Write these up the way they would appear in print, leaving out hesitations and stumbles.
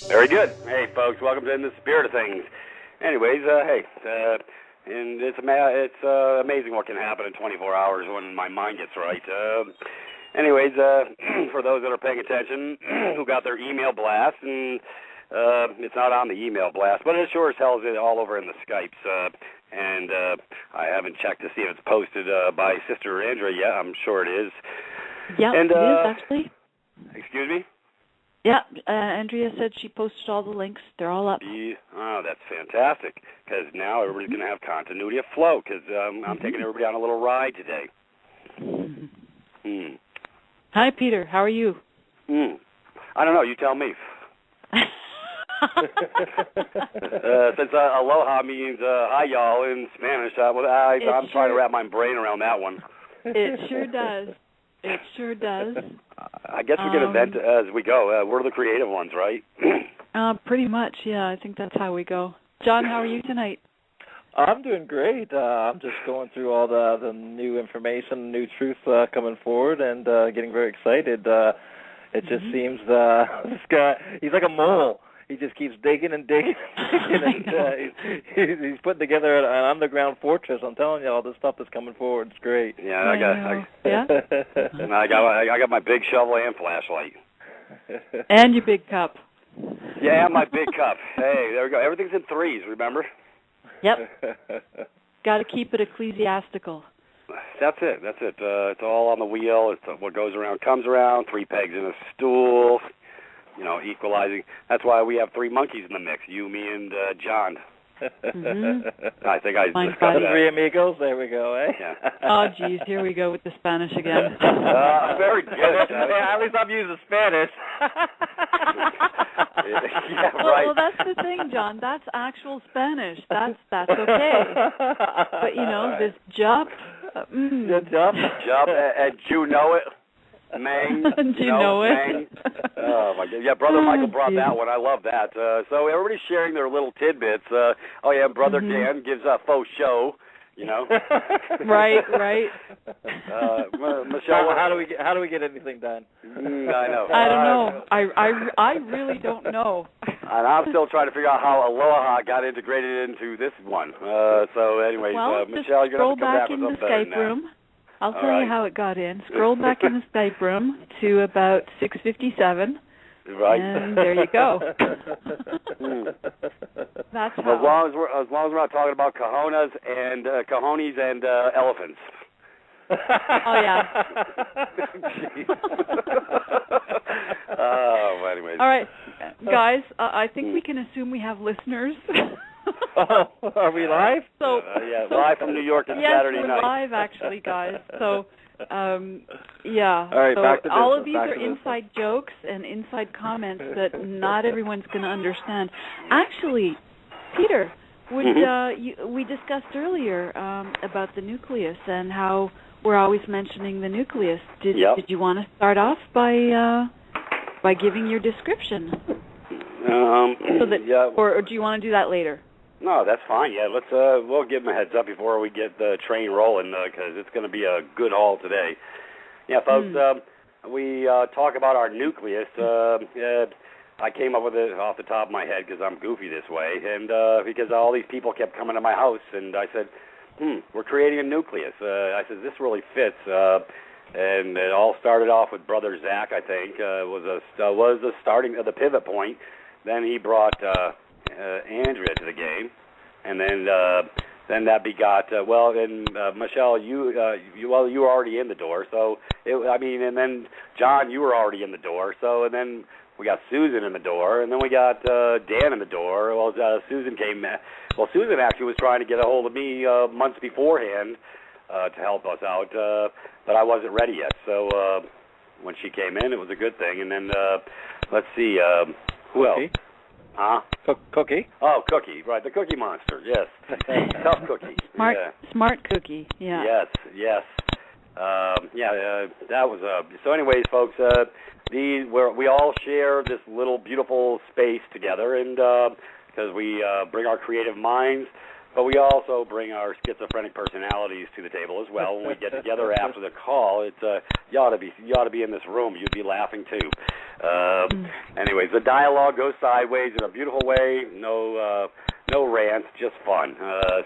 Very good. Hey, folks, welcome to In the Spirit of Things. Anyways, and it's amazing what can happen in 24 hours when my mind gets right. Anyways, for those that are paying attention, who got their email blast, and it's not on the email blast, but it sure as hell is all over in the Skypes. And I haven't checked to see if it's posted by Sister Andrea yet. I'm sure it is. Yeah, it is actually. Excuse me? Yeah, Andrea said she posted all the links. They're all up. Oh, that's fantastic, because now everybody's going to have continuity of flow, because I'm taking everybody on a little ride today. Hi, Peter. How are you? I don't know. You tell me. Since aloha means hi, y'all, in Spanish, I'm trying to wrap my brain around that one. It sure does. It sure does. I guess we can invent as we go. We're the creative ones, right? Pretty much, yeah. I think that's how we go. John, how are you tonight? I'm doing great. I'm just going through all the new information, new truth coming forward, and getting very excited. It just seems this guy, he's like a mole. He just keeps digging and digging and digging. And he's putting together an underground fortress. I'm telling you, all this stuff that's coming forward. It's great. Yeah, I got my big shovel and flashlight. And your big cup. Yeah, my big cup. Hey, there we go. Everything's in threes, remember? Yep. Got to keep it ecclesiastical. That's it. It's all on the wheel. It's what goes around comes around. 3 pegs in a stool. You know, equalizing. That's why we have 3 monkeys in the mix. You, me, and John. I think I discussed that. 3 amigos. There we go, eh? Yeah. Oh, geez. Here we go with the Spanish again. Very good. At least I'm using Spanish. Yeah, right. Well, that's the thing, John. That's actual Spanish. That's okay. But, you know, this jup. Jup, and you know it. Mang. Do you know it? Oh, my God. Yeah, Brother Michael brought that one. I love that. So everybody's sharing their little tidbits. Oh, yeah, Brother Dan gives a faux show, you know. Right. Michelle, how do we get anything done? I know. I don't know. I really don't know. And I'm still trying to figure out how Aloha got integrated into this one. So, anyways, Michelle, you're going to have to come back with something better than that. Room. I'll tell you how it got in. Scroll back in the Skype room to about 6:57. Right. And there you go. That's how. As long as we're not talking about cojones and cojones and elephants. Oh yeah. Oh, anyways. All right, guys. I think we can assume we have listeners. Are we live? So, live from New York on Saturday night. Yes, we're live actually, guys. So, yeah. All right, so back to all of business, these are inside jokes and inside comments that not everyone's going to understand. Actually, Peter, we discussed earlier about the nucleus and how we're always mentioning the nucleus. Did you want to start off by giving your description? Or do you want to do that later? No, that's fine. Yeah, we'll give them a heads up before we get the train rolling because it's going to be a good haul today. Yeah, folks, we talk about our nucleus. I came up with it off the top of my head because I'm goofy this way, and because all these people kept coming to my house, and I said, we're creating a nucleus. I said, this really fits. And it all started off with Brother Zach, I think, was the starting of the pivot point. Then he brought Andrea to the game, and then that begot Michelle, you were already in the door, so and then John, you were already in the door, so and then we got Susan in the door, and then we got Dan in the door. Well, Susan came. Well, Susan actually was trying to get a hold of me months beforehand to help us out, but I wasn't ready yet. So when she came in, it was a good thing. And then let's see, who else? Huh? Cookie. Oh, Cookie, right, the Cookie Monster, yes. Tough Cookie. Smart Cookie, yeah. Yes. That was, so anyways, folks, we all share this little beautiful space together, and because we bring our creative minds, but we also bring our schizophrenic personalities to the table as well. When we get together after the call, it's you ought to be in this room. You'd be laughing too. Anyways, the dialogue goes sideways in a beautiful way. No rants, just fun.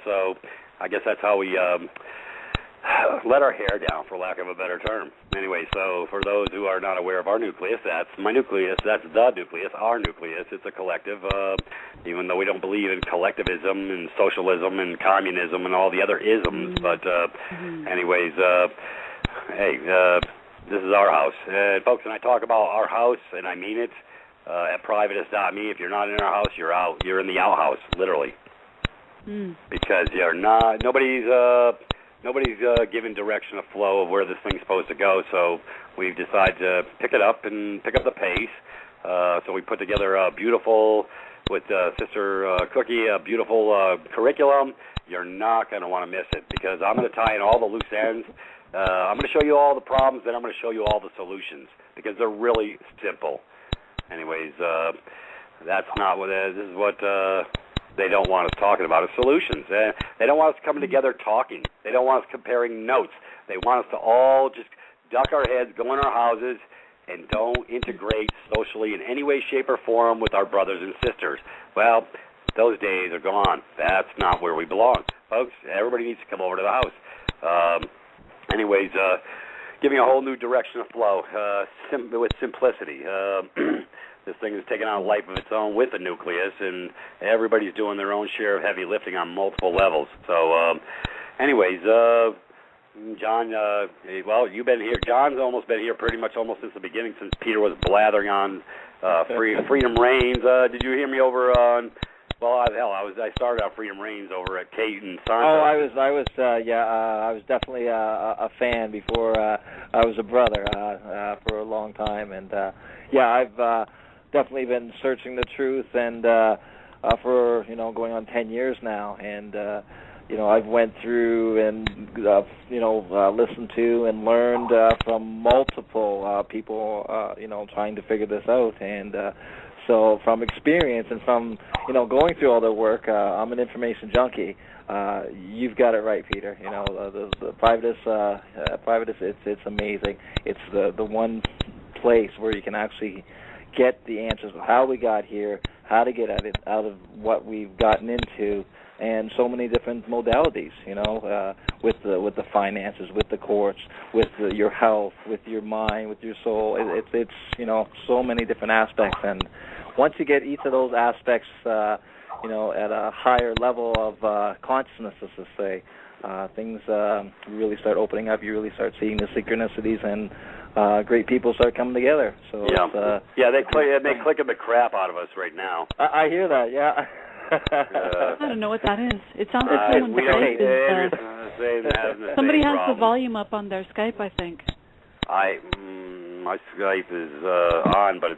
So I guess that's how we let our hair down, for lack of a better term. Anyway, so for those who are not aware of our nucleus, that's my nucleus. That's the nucleus, our nucleus. It's a collective, even though we don't believe in collectivism and socialism and communism and all the other isms. But anyways, hey, this is our house. Folks, when I talk about our house, and I mean it, at Privatis.Me, if you're not in our house, you're out. You're in the outhouse, literally. Because you're not, nobody's given direction of flow of where this thing's supposed to go, so we've decided to pick it up and pick up the pace. So we put together a beautiful, with Sister Cookie, a beautiful curriculum. You're not going to want to miss it, because I'm going to tie in all the loose ends. I'm going to show you all the problems, then I'm going to show you all the solutions, because they're really simple. Anyways, that's not what it is. This is what they don't want us talking about, is solutions. They don't want us coming together talking. They don't want us comparing notes. They want us to all just duck our heads, go in our houses, and don't integrate socially in any way, shape, or form with our brothers and sisters. Well, those days are gone. That's not where we belong. Folks, everybody needs to come over to the house. Anyways, giving a whole new direction of flow with simplicity. This thing has taken on a life of its own with the nucleus, and everybody's doing their own share of heavy lifting on multiple levels. So, anyways, John, well, you've been here. John's almost been here pretty much almost since the beginning, since Peter was blathering on Freedom Reigns. Did you hear me over on? Well, I started out Freedom Reigns over at Kate and Santos. Oh, I was definitely a fan before I was a brother for a long time, and I've definitely been searching the truth, and for going on 10 years now, and I've went through and listened to and learned from multiple people trying to figure this out, and so from experience and from going through all their work, I'm an information junkie. You've got it right, Peter. The Privatis, it's amazing. It's the one place where you can actually get the answers of how we got here, how to get out of what we've gotten into, and so many different modalities, with the finances, with the courts, with your health, with your mind, with your soul. It's so many different aspects, and once you get each of those aspects, at a higher level of consciousness, let's just say, things really start opening up. You really start seeing the synchronicities, and great people start coming together. So they're clicking the crap out of us right now. I hear that. Yeah. I don't know what that is. It sounds like someone's somebody has the volume up on their Skype, I think. My Skype is on, but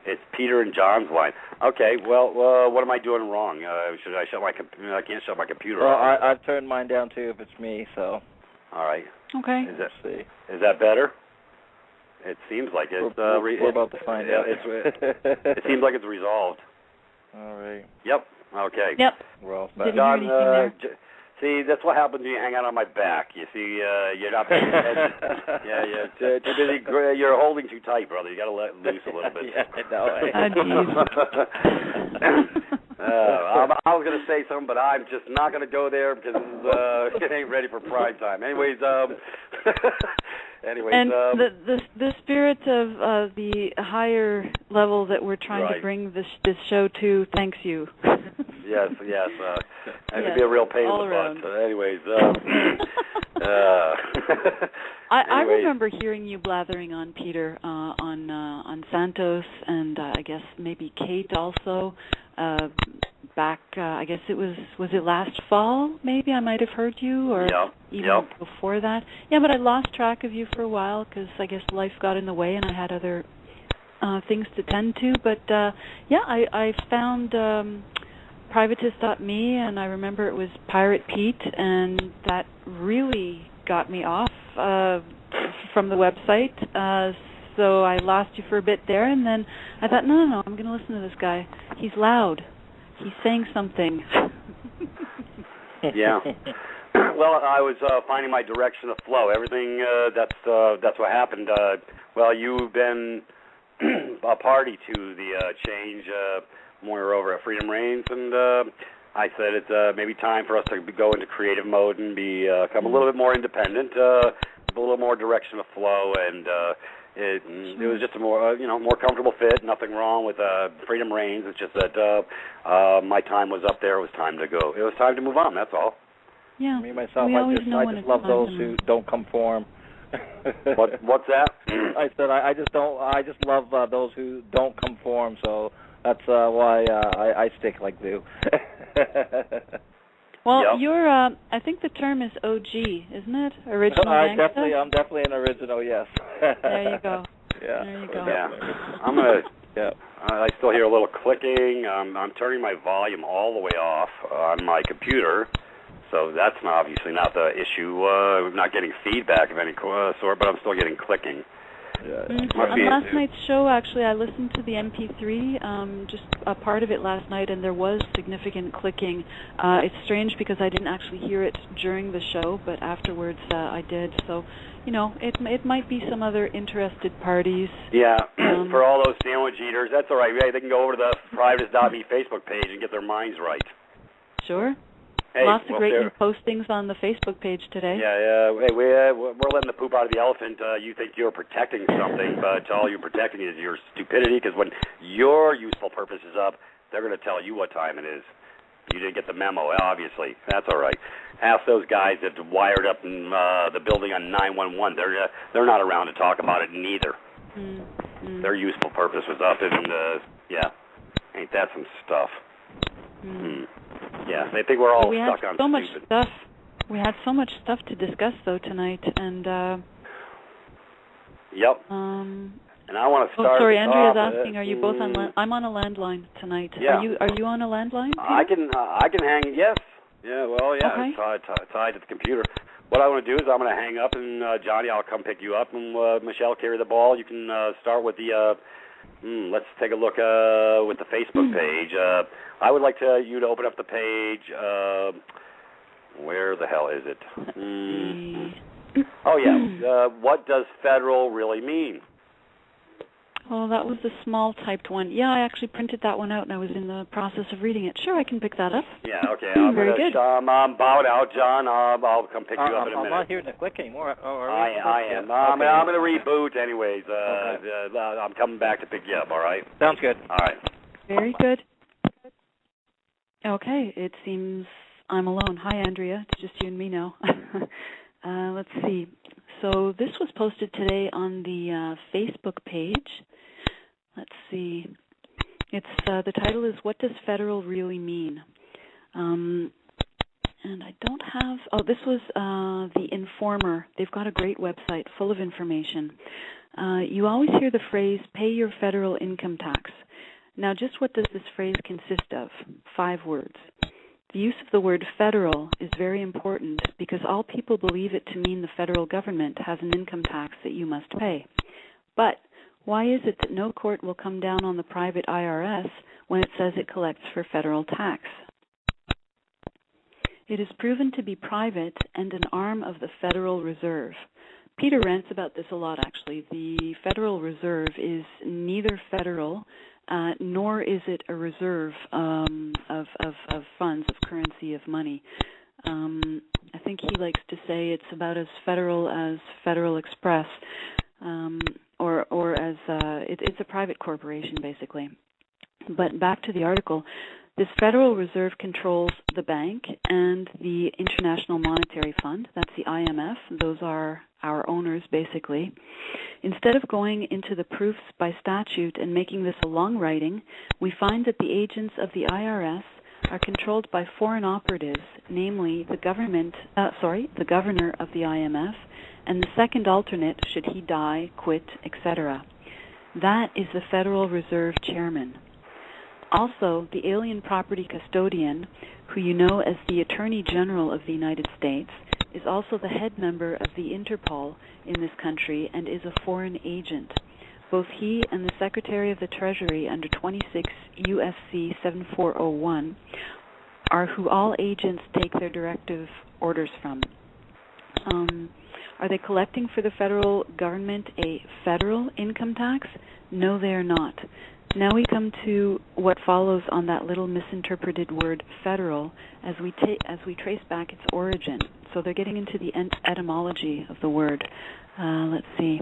it's Peter and John's line. Okay, well, what am I doing wrong? Should I shut my computer? I can't shut my computer off. I've turned mine down too if it's me. So. All right. Okay. Is that better? It seems like it. We're about to find out. It seems like it's resolved. All right. Yep. Okay. Yep. We're all back. John, see, that's what happens when you hang out on my back. You see, you're not paying attention. Too busy. You're holding too tight, brother. You got to let loose a little bit. I was going to say something, but I'm just not going to go there because it ain't ready for prime time. Anyways, and the spirit of the higher level that we're trying to bring this show to thanks you. Yes. That could be a real pain in the butt. So anyways, I remember hearing you blathering on Peter on Santos, and I guess maybe Kate also. Back, I guess was it last fall? Maybe I might have heard you, or even before that. Yeah, but I lost track of you for a while because I guess life got in the way and I had other things to tend to. But I found Privatis.Me, and I remember it was Pirate Pete, and that really got me off from the website. So I lost you for a bit there, and then I thought, no, I'm going to listen to this guy. He's loud. He's saying something. Yeah. Well, I was finding my direction of flow. Everything, that's what happened. Well, you've been a party to the change when we were over at Freedom Reigns, and I said it's maybe time for us to go into creative mode and become a little bit more independent, a little more direction of flow, and it was just a more more comfortable fit. Nothing wrong with Freedom Reigns. It's just that my time was up there. It was time to go. It was time to move on. That's all. Yeah. Me myself, I just love those who don't conform. What's that? I said I just love those who don't conform. So that's why I stick like do. Well, you're. I think the term is OG, isn't it? Original gangsta? I'm definitely an original. Yes. There you go. Yeah. There you go. Yeah. I'm gonna. Yeah. I still hear a little clicking. I'm turning my volume all the way off on my computer, so that's obviously not the issue. I'm not getting feedback of any sort, but I'm still getting clicking. Yeah. On last night's show, actually, I listened to the MP3, just a part of it last night, and there was significant clicking. It's strange because I didn't actually hear it during the show, but afterwards I did. So, it might be some other interested parties. Yeah, for all those sandwich eaters, that's all right. They can go over to the Privatis.Me Facebook page and get their minds right. Sure. Hey, lots of great new postings on the Facebook page today. Yeah. Hey, we're letting the poop out of the elephant. You think you're protecting something, but all you're protecting is your stupidity, because when your useful purpose is up, they're going to tell you what time it is. You didn't get the memo, obviously. That's all right. Ask those guys that wired up in the building on 911. They're not around to talk about it neither. Their useful purpose was up, and ain't that some stuff? Yeah, they think we're all stuck on stupid. We had so much stuff to discuss though tonight, and yep. And I want to start. Oh, sorry, Andrea's asking, are you both on? I'm on a landline tonight. Yeah. Are you on a landline? I can hang. Yes. Yeah. Well, yeah. Okay. It's tied to the computer. What I want to do is I'm going to hang up, and Johnny, I'll come pick you up, and Michelle, carry the ball. You can start with the. Let's take a look with the Facebook page. I would like you to open up the page. Where the hell is it? Oh, yeah. What does federal really mean? Oh, that was the small typed one. Yeah, I actually printed that one out, and I was in the process of reading it. Sure, I can pick that up. Yeah, okay. Very good. I'm bowed out, John. I'll come pick you up in a minute. I'm not hearing the click anymore. I am. I'm going to reboot anyways. Okay. I'm coming back to pick you up, all right? Sounds good. All right. Very good. Okay, it seems I'm alone. Hi, Andrea. It's just you and me now. Let's see. So this was posted today on the Facebook page. Let's see. It's the title is "What Does Federal Really Mean?" And I don't have. Oh, this was the Informer. They've got a great website full of information. You always hear the phrase "pay your federal income tax." Now, just what does this phrase consist of? 5 words. The use of the word federal is very important because all people believe it to mean the federal government has an income tax that you must pay. But why is it that no court will come down on the private IRS when it says it collects for federal tax? It is proven to be private and an arm of the Federal Reserve. Peter rants about this a lot, actually. The Federal Reserve is neither federal nor is it a reserve of funds, of currency, of money. I think he likes to say it's about as federal as Federal Express, or as it's a private corporation, basically. But back to the article. This Federal Reserve controls the bank and the International Monetary Fund. That's the IMF. Those are our owners, basically. Instead of going into the proofs by statute and making this a long writing, we find that the agents of the IRS are controlled by foreign operatives, namely the governor of the IMF, and the second alternate should he die, quit, etc. That is the Federal Reserve Chairman. Also, the alien property custodian, who you know as the Attorney General of the United States, is also the head member of the Interpol in this country and is a foreign agent. Both he and the Secretary of the Treasury under 26 U.S.C. 7401 are who all agents take their directive orders from. Are they collecting for the federal government a federal income tax? No, they are not. Now we come to what follows on that little misinterpreted word federal as we trace back its origin. So they're getting into the etymology of the word. Let's see.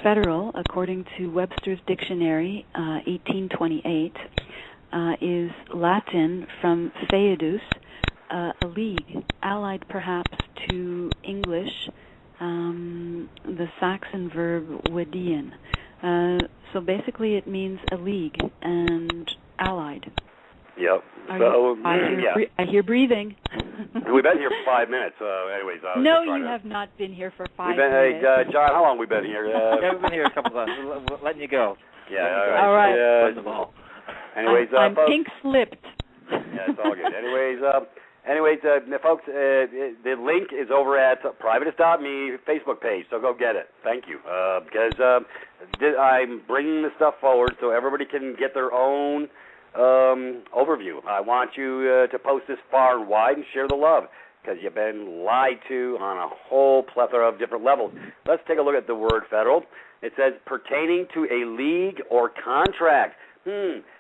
Federal, according to Webster's Dictionary, 1828, is Latin from feudus, a league, allied perhaps to English, the Saxon verb wedien. So basically it means a league and allied. Yep. I hear breathing. We've been here for 5 minutes. Anyways, no, you have not been here for 5 minutes. Hey, John, how long have we been here? Yeah, we've been here a couple of times. Letting you go. Yeah, all right. First of all. Anyways, I'm folks, pink-slipped. Yeah, it's all good. Anyways, folks, the link is over at Privatis.Me Facebook page, so go get it. Thank you. Because I'm bringing this stuff forward so everybody can get their own overview. I want you to post this far and wide and share the love, because you've been lied to on a whole plethora of different levels. Let's take a look at the word federal. It says pertaining to a league or contract.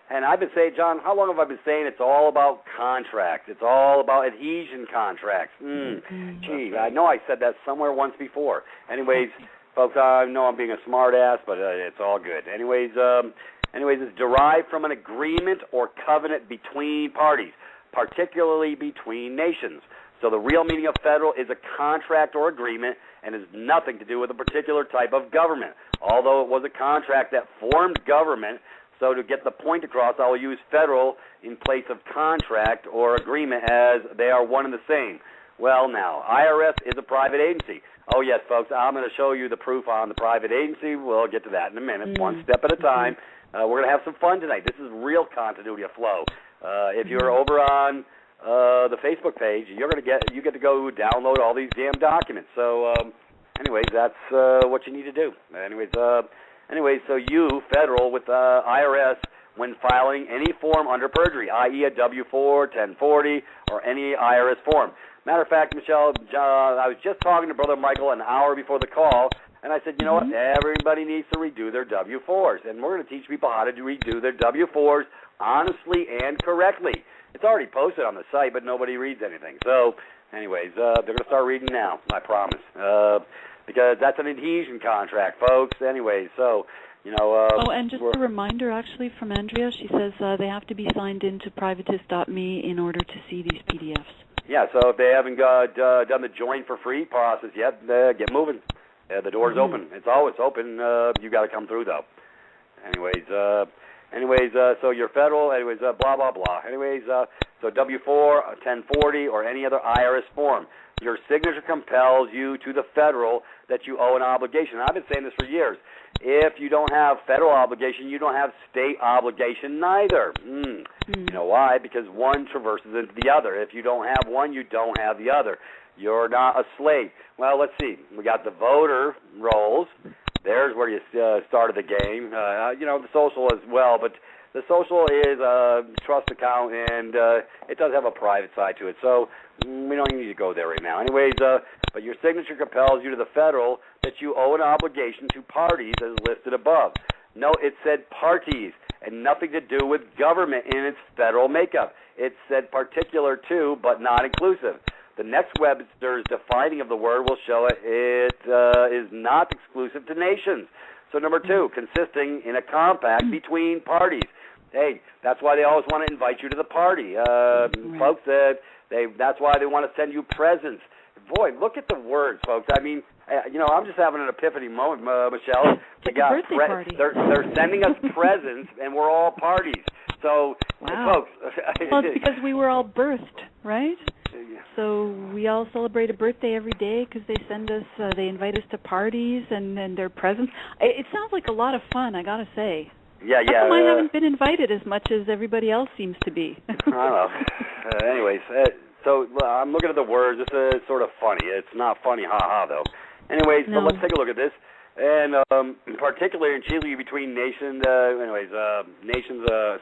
And I've been saying, John, how long have I been saying it's all about contracts? It's all about adhesion contracts. Gee, I know I said that somewhere once before. Anyways, folks, I know I'm being a smart ass, but it's all good. Anyways, it's derived from an agreement or covenant between parties, particularly between nations. So the real meaning of federal is a contract or agreement and has nothing to do with a particular type of government, although it was a contract that formed government. So to get the point across, I will use federal in place of contract or agreement, as they are one and the same. Well, now, IRS is a private agency. Oh, yes, folks, I'm going to show you the proof on the private agency. We'll get to that in a minute, one step at a time. We're going to have some fun tonight. This is real continuity of flow. If you're over on the Facebook page, you get to go download all these damn documents. So, anyways, that's what you need to do. Anyways, so you, federal, with IRS, when filing any form under perjury, i.e. a W-4, 1040, or any IRS form. Matter of fact, Michelle, I was just talking to Brother Michael an hour before the call, and I said, you know what, everybody needs to redo their W-4s, and we're going to teach people how to redo their W-4s honestly and correctly. It's already posted on the site, but nobody reads anything. So, anyways, they're going to start reading now, I promise. Because that's an adhesion contract, folks. Anyway, so, and just a reminder, actually, from Andrea. She says they have to be signed into Privatis.me in order to see these PDFs. Yeah, so if they haven't done the join for free process yet, get moving. The door's open. It's always open. You got to come through, though. Anyways, so you're federal. Anyways, blah, blah, blah. Anyways, so W-4, 1040, or any other IRS form. Your signature compels you to the federal that you owe an obligation. I've been saying this for years. If you don't have federal obligation, you don't have state obligation neither. You know why? Because one traverses into the other. If you don't have one, you don't have the other. You're not a slave. Well, let's see. We got the voter rolls. There's where you started the game. The social as well, but the social is a trust account, and it does have a private side to it. So we don't need to go there right now. Anyways, but your signature compels you to the federal that you owe an obligation to parties as listed above. No, it said parties and nothing to do with government in its federal makeup. It said particular to, but not inclusive. The next Webster's defining of the word will show it is not exclusive to nations. So number 2, consisting in a compact between parties. Hey, that's why they always want to invite you to the party. Folks, that's why they want to send you presents. Boy, look at the words, folks. I mean, I'm just having an epiphany moment, Michelle. It's a birthday party. They're sending us presents, and we're all parties. So, folks. Well, it's because we were all birthed, right? So we all celebrate a birthday every day because they send us, they invite us to parties and their presents. It sounds like a lot of fun, I got to say. Yeah. How come I haven't been invited as much as everybody else seems to be? I don't know. Anyways, so I'm looking at the words. It's sort of funny. It's not funny, though. Anyways, so let's take a look at this. And particularly in Chile, between nations,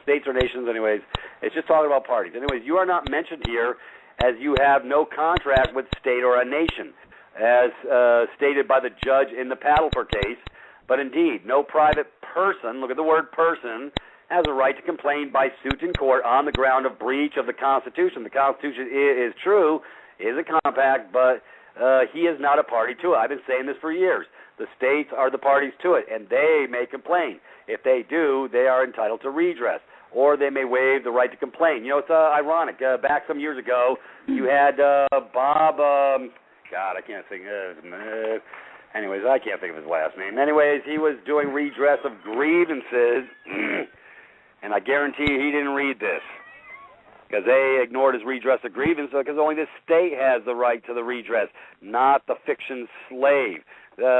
states or nations, anyways, it's just talking about parties. Anyways, you are not mentioned here as you have no contract with state or a nation. as stated by the judge in the Paddlefer case. But indeed, no private person, look at the word person, has a right to complain by suit in court on the ground of breach of the Constitution. The Constitution is true, is a compact, but he is not a party to it. I've been saying this for years. The states are the parties to it, and they may complain. If they do, they are entitled to redress, or they may waive the right to complain. You know, it's ironic. Back some years ago, you had Bob, God, I can't think anyways, I can't think of his last name. Anyways, he was doing redress of grievances, and I guarantee you he didn't read this, because they ignored his redress of grievance, because only the state has the right to the redress, not the fiction slave,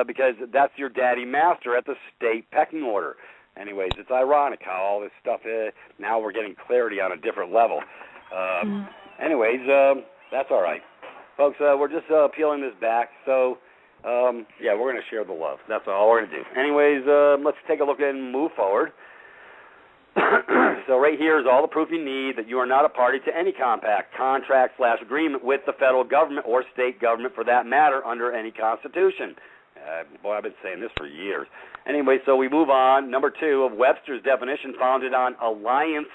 because that's your daddy master at the state pecking order. Anyways, it's ironic how all this stuff is. Now we're getting clarity on a different level. Anyways, that's all right. Folks, we're just peeling this back, so, yeah, we're going to share the love. That's all we're going to do. Anyways, let's take a look and move forward. So right here is all the proof you need that you are not a party to any compact, contract / agreement with the federal government or state government for that matter under any constitution. Boy, I've been saying this for years. Anyway, so we move on. Number 2 of Webster's definition, founded on alliance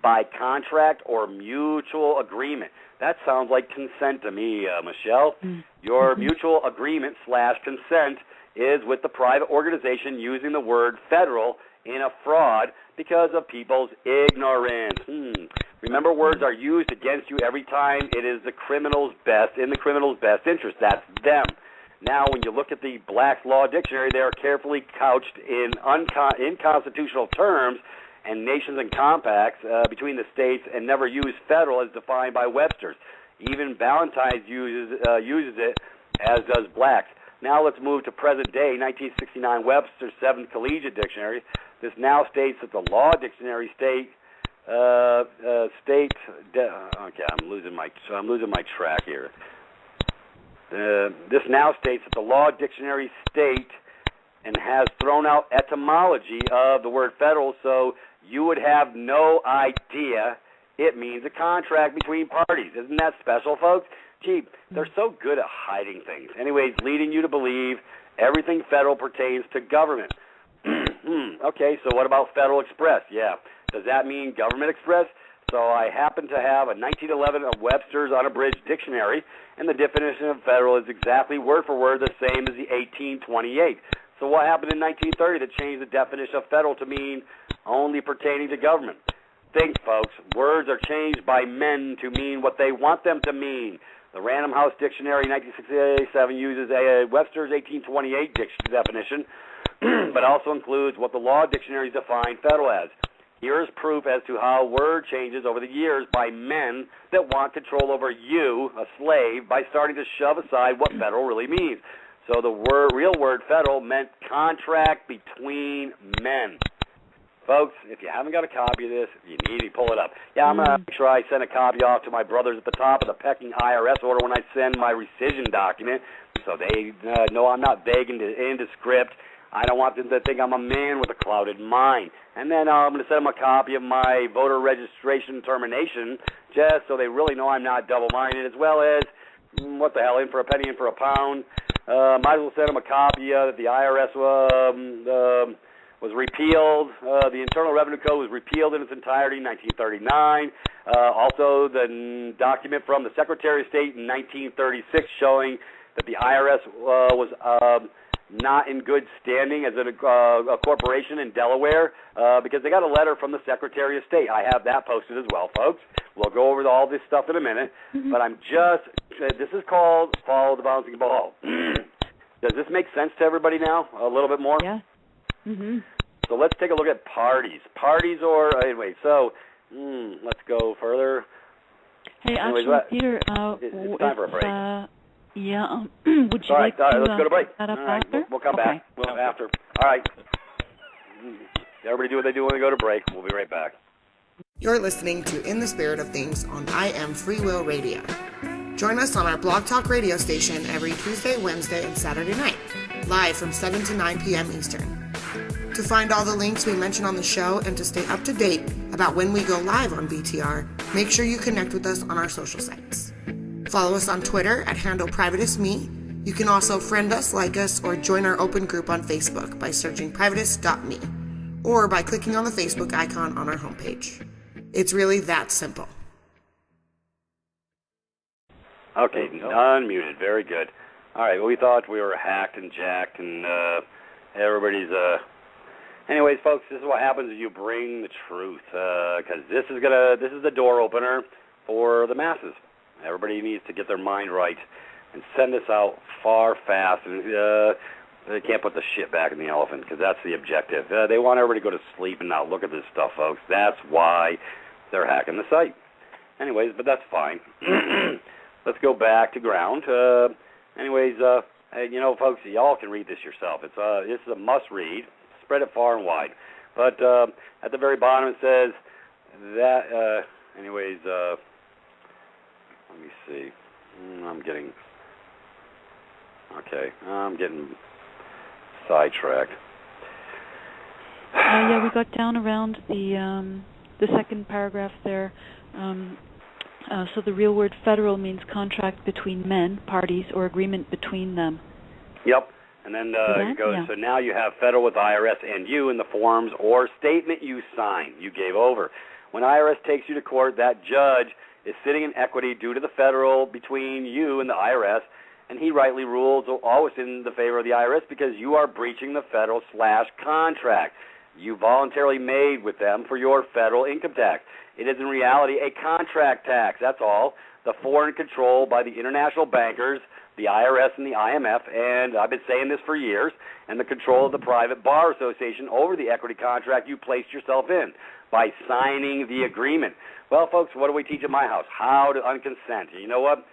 by contract or mutual agreement. That sounds like consent to me, Michelle. Your mutual agreement / consent is with the private organization using the word federal in a fraud because of people's ignorance. Remember, words are used against you every time it is in the criminal's best interest. That's them. Now, when you look at the Black's Law Dictionary, they are carefully couched in unconstitutional terms and nations and compacts between the states, and never use federal as defined by Webster's. Even Ballantyne's uses it, as does Black's. Now let's move to present day, 1969 Webster's 7th Collegiate Dictionary. This now states that the Law Dictionary okay, I'm losing my track here. This now states that the Law Dictionary state and has thrown out etymology of the word federal, so you would have no idea it means a contract between parties. Isn't that special, folks? Gee, they're so good at hiding things. Anyways, leading you to believe everything federal pertains to government. Okay, so what about Federal Express? Yeah. Does that mean Government Express? So I happen to have a 1911 of Webster's Unabridged Dictionary, and the definition of federal is exactly word for word the same as the 1828. So what happened in 1930 to change the definition of federal to mean only pertaining to government? Think, folks. Words are changed by men to mean what they want them to mean. The Random House Dictionary 1967 uses a Webster's 1828 definition, but also includes what the Law Dictionaries define federal as. Here is proof as to how word changes over the years by men that want control over you, a slave, by starting to shove aside what federal really means. So the real word federal meant contract between men. Folks, if you haven't got a copy of this, you need to pull it up. Yeah, I'm going to make sure I send a copy off to my brothers at the top of the pecking IRS order when I send my rescission document, so they know I'm not vague into script. I don't want them to think I'm a man with a clouded mind. And then I'm going to send them a copy of my voter registration termination, just so they really know I'm not double-minded, as well as, what the hell, in for a penny, in for a pound. Might as well send them a copy that the IRS was repealed. The Internal Revenue Code was repealed in its entirety in 1939. Also, the document from the Secretary of State in 1936 showing that the IRS was not in good standing as a corporation in Delaware because they got a letter from the Secretary of State. I have that posted as well, folks. We'll go over all this stuff in a minute, but this is called Follow the Bouncing Ball. Does this make sense to everybody now, a little bit more? Yeah. So let's take a look at parties. Anyway, so let's go further. Hey, anyways, actually, Peter, it's time for a break. Would you like to let's go to break. That up all right, after? we'll come back. After. All right. Everybody do what they do when they go to break. We'll be right back. You're listening to In the Spirit of Things on I Am Free Will Radio. Join us on our Blog Talk radio station every Tuesday, Wednesday, and Saturday night, live from 7 to 9 p.m. Eastern. To find all the links we mention on the show and to stay up to date about when we go live on BTR, make sure you connect with us on our social sites. Follow us on Twitter at handle Privatis.Me You can also friend us, like us, or join our open group on Facebook by searching Privatis.Me or by clicking on the Facebook icon on our homepage. It's really that simple. Okay, unmuted. Very good. All right, well, we thought we were hacked and jacked, and everybody's... Anyways, folks, this is what happens if you bring the truth, because this is the door opener for the masses. Everybody needs to get their mind right and send this out fast, and they can't put the shit back in the elephant, because that's the objective. They want everybody to go to sleep and not look at this stuff, folks. That's why they're hacking the site. Anyways, but that's fine. Let's go back to ground. Folks, y'all can read this yourself. This is a must-read. Spread it far and wide. But at the very bottom it says that, let me see. I'm getting sidetracked. We got down around the second paragraph there. So the real word federal means contract between men, parties, or agreement between them. Yep. And then it goes, So now you have federal with IRS and you in the forms or statement you sign, you gave over. When IRS takes you to court, that judge is sitting in equity due to the federal between you and the IRS, and he rightly rules always in the favor of the IRS because you are breaching the federal/contract you voluntarily made with them for your federal income tax. It is in reality a contract tax, that's all. The foreign control by the international bankers, the IRS and the IMF, and I've been saying this for years, and the control of the private bar association over the equity contract you placed yourself in by signing the agreement. Well, folks, what do we teach at my house? How to unconsent. You know what?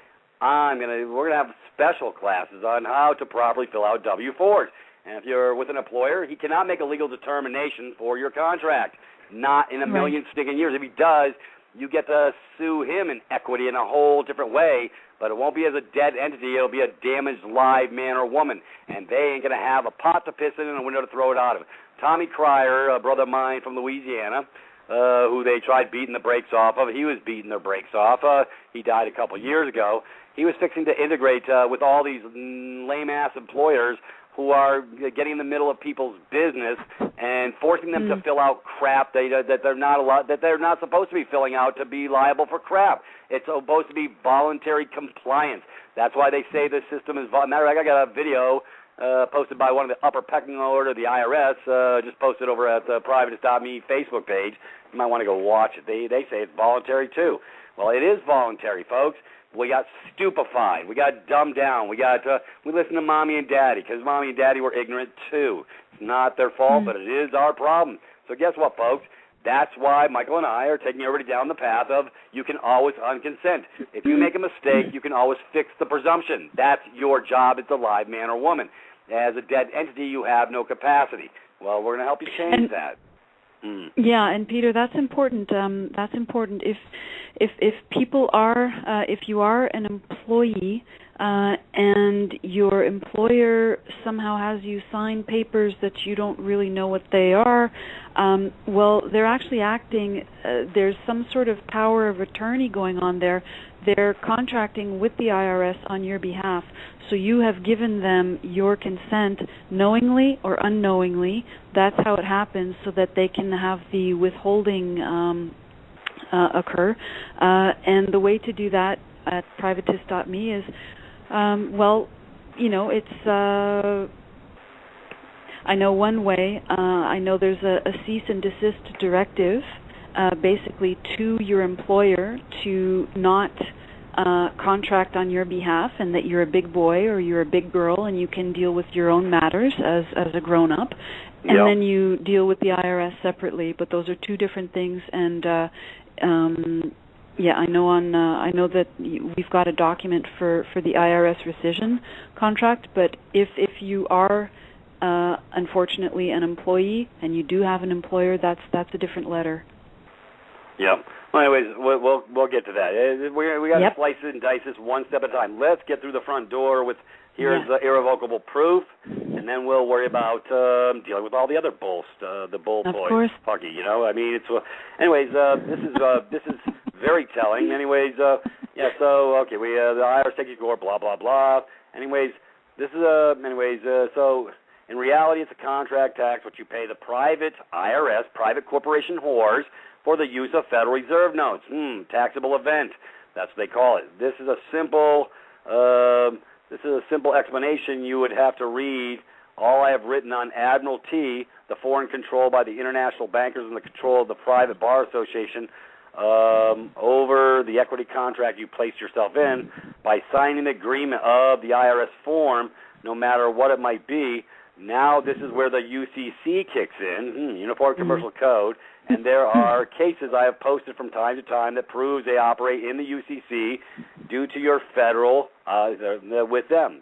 We're gonna have special classes on how to properly fill out W-4s. And if you're with an employer, he cannot make a legal determination for your contract. Not in a million stinking years. If he does, you get to sue him in equity in a whole different way, but it won't be as a dead entity. It'll be a damaged live man or woman, and they ain't going to have a pot to piss in and a window to throw it out of. Tommy Cryer, a brother of mine from Louisiana, who they tried beating the brakes off of, he was beating their brakes off. He died a couple years ago. He was fixing to integrate with all these lame-ass employers who are getting in the middle of people's business and forcing them to fill out crap that they're not supposed to be filling out to be liable for crap. It's supposed to be voluntary compliance. That's why they say the system is. Matter of fact, I got a video posted by one of the upper pecking order of the IRS. Just posted over at the Privatis.Me Facebook page. You might want to go watch it. They say it's voluntary too. Well, it is voluntary, folks. We got stupefied. We got dumbed down. We listened to Mommy and Daddy because Mommy and Daddy were ignorant too. It's not their fault, but it is our problem. So guess what, folks? That's why Michael and I are taking everybody down the path of you can always unconsent. If you make a mistake, you can always fix the presumption. That's your job as a live man or woman. As a dead entity, you have no capacity. Well, we're going to help you change that. Yeah, and Peter, that's important. That's important. If people are, if you are an employee and your employer somehow has you sign papers that you don't really know what they are, well, they're actually acting. There's some sort of power of attorney going on there. They're contracting with the IRS on your behalf. So you have given them your consent knowingly or unknowingly. That's how it happens, so that they can have the withholding occur. And the way to do that at Privatis.me is, it's... I know one way. I know there's a cease and desist directive, basically to your employer to not contract on your behalf, and that you're a big boy or you're a big girl and you can deal with your own matters as a grown-up, and then you deal with the IRS separately. But those are two different things, and I know that we've got a document for the IRS rescission contract. But if you are unfortunately an employee and you do have an employer, that's a different letter. Yeah. Well, anyways, we'll get to that. We got to slice it and dice this one step at a time. Let's get through the front door with here's the irrevocable proof, and then we'll worry about dealing with all the other bulls, the bull boys, Puggy. You know, I mean, it's. Anyways, this is very telling. Anyways, the IRS takes you to court, blah blah blah. Anyways, This is so in reality, it's a contract tax, which you pay the private IRS, private corporation whores, for the use of Federal Reserve notes. Taxable event. That's what they call it. This is a simple explanation you would have to read. All I have written on Admiralty, the foreign control by the international bankers and the control of the private bar association over the equity contract you placed yourself in by signing the agreement of the IRS form, no matter what it might be. Now this is where the UCC kicks in, Uniform Commercial Code, and there are cases I have posted from time to time that proves they operate in the UCC due to your federal with them.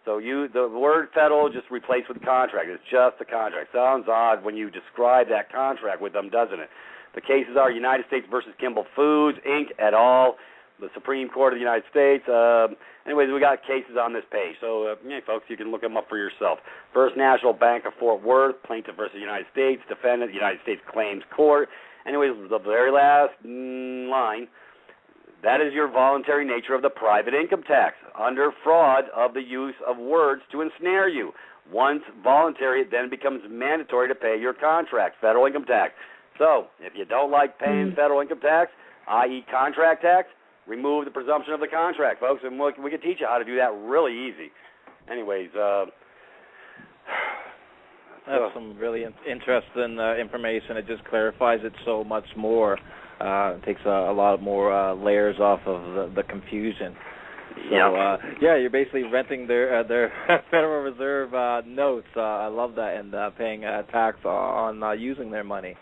The word federal just replaced with contract. It's just a contract. Sounds odd when you describe that contract with them, doesn't it? The cases are United States versus Kimball Foods, Inc., et al., the Supreme Court of the United States. Anyways, we got cases on this page. So, folks, you can look them up for yourself. First National Bank of Fort Worth, plaintiff versus United States, defendant, United States Claims Court. Anyways, the very last line, that is your voluntary nature of the private income tax, under fraud of the use of words to ensnare you. Once voluntary, it then becomes mandatory to pay your contract, federal income tax. So, if you don't like paying federal income tax, i.e. contract tax, remove the presumption of the contract, folks, and we can teach you how to do that really easy. Anyways, that's some really interesting information. It just clarifies it so much more. It takes a lot more layers off of the confusion. So, you're basically renting their Federal Reserve notes. I love that, and paying tax on using their money.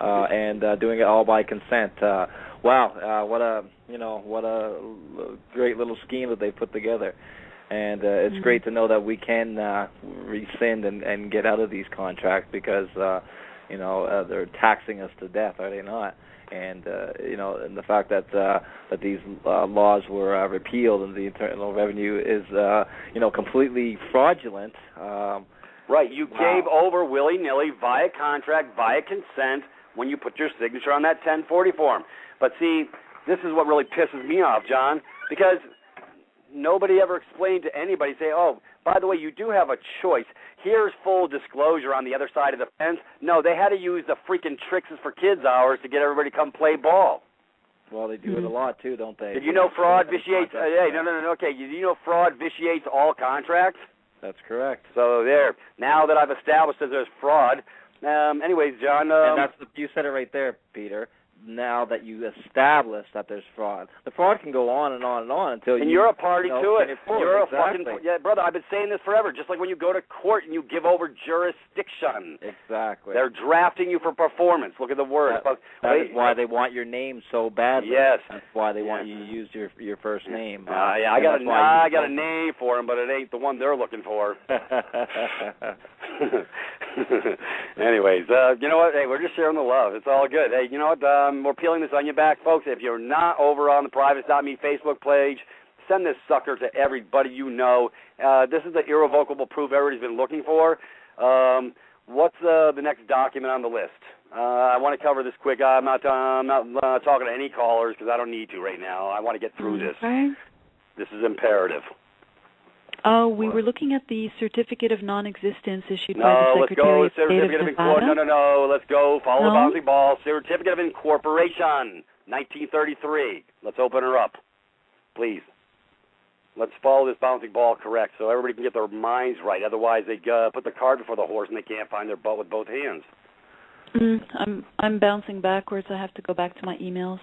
And doing it all by consent. Wow, what a great little scheme that they put together. And it's great to know that we can rescind and get out of these contracts because they're taxing us to death, are they not? And and the fact that these laws were repealed and the Internal Revenue is completely fraudulent. Right, you gave over willy-nilly via contract, via consent, when you put your signature on that 1040 form. But see, this is what really pisses me off, John, because nobody ever explained to anybody, say, oh, by the way, you do have a choice. Here's full disclosure on the other side of the fence. No, they had to use the freaking Tricks is for Kids hours to get everybody to come play ball. Well, they do it a lot, too, don't they? Did you know fraud vitiates, okay, did you know fraud vitiates all contracts? That's correct. So there, now that I've established that there's fraud, anyways, John. And you said it right there, Peter. Now that you establish that there's fraud, the fraud can go on and on and on until and you're a party to it. You're exactly. a fucking brother. I've been saying this forever. Just like when you go to court and you give over jurisdiction. Exactly. They're drafting you for performance. Look at the word. That is why they want your name so badly. Yes. That's why they want you to use your first name. I got a name for them, but it ain't the one they're looking for. Anyways, you know what? Hey, we're just sharing the love. It's all good. Hey, you know what? We're peeling this onion back, folks. If you're not over on the Privatis.Me Facebook page, send this sucker to everybody you know. This is the irrevocable proof everybody's been looking for. What's the next document on the list? I want to cover this quick. I'm not talking to any callers because I don't need to right now. I want to get through this. Okay. This is imperative. Oh, we were looking at the Certificate of Non-Existence issued by the Secretary of State of Nevada. No, let's go. Follow the bouncing ball. Certificate of Incorporation, 1933. Let's open her up, please. Let's follow this bouncing ball correct so everybody can get their minds right. Otherwise, they put the cart before the horse and they can't find their butt with both hands. I'm bouncing backwards. I have to go back to my emails.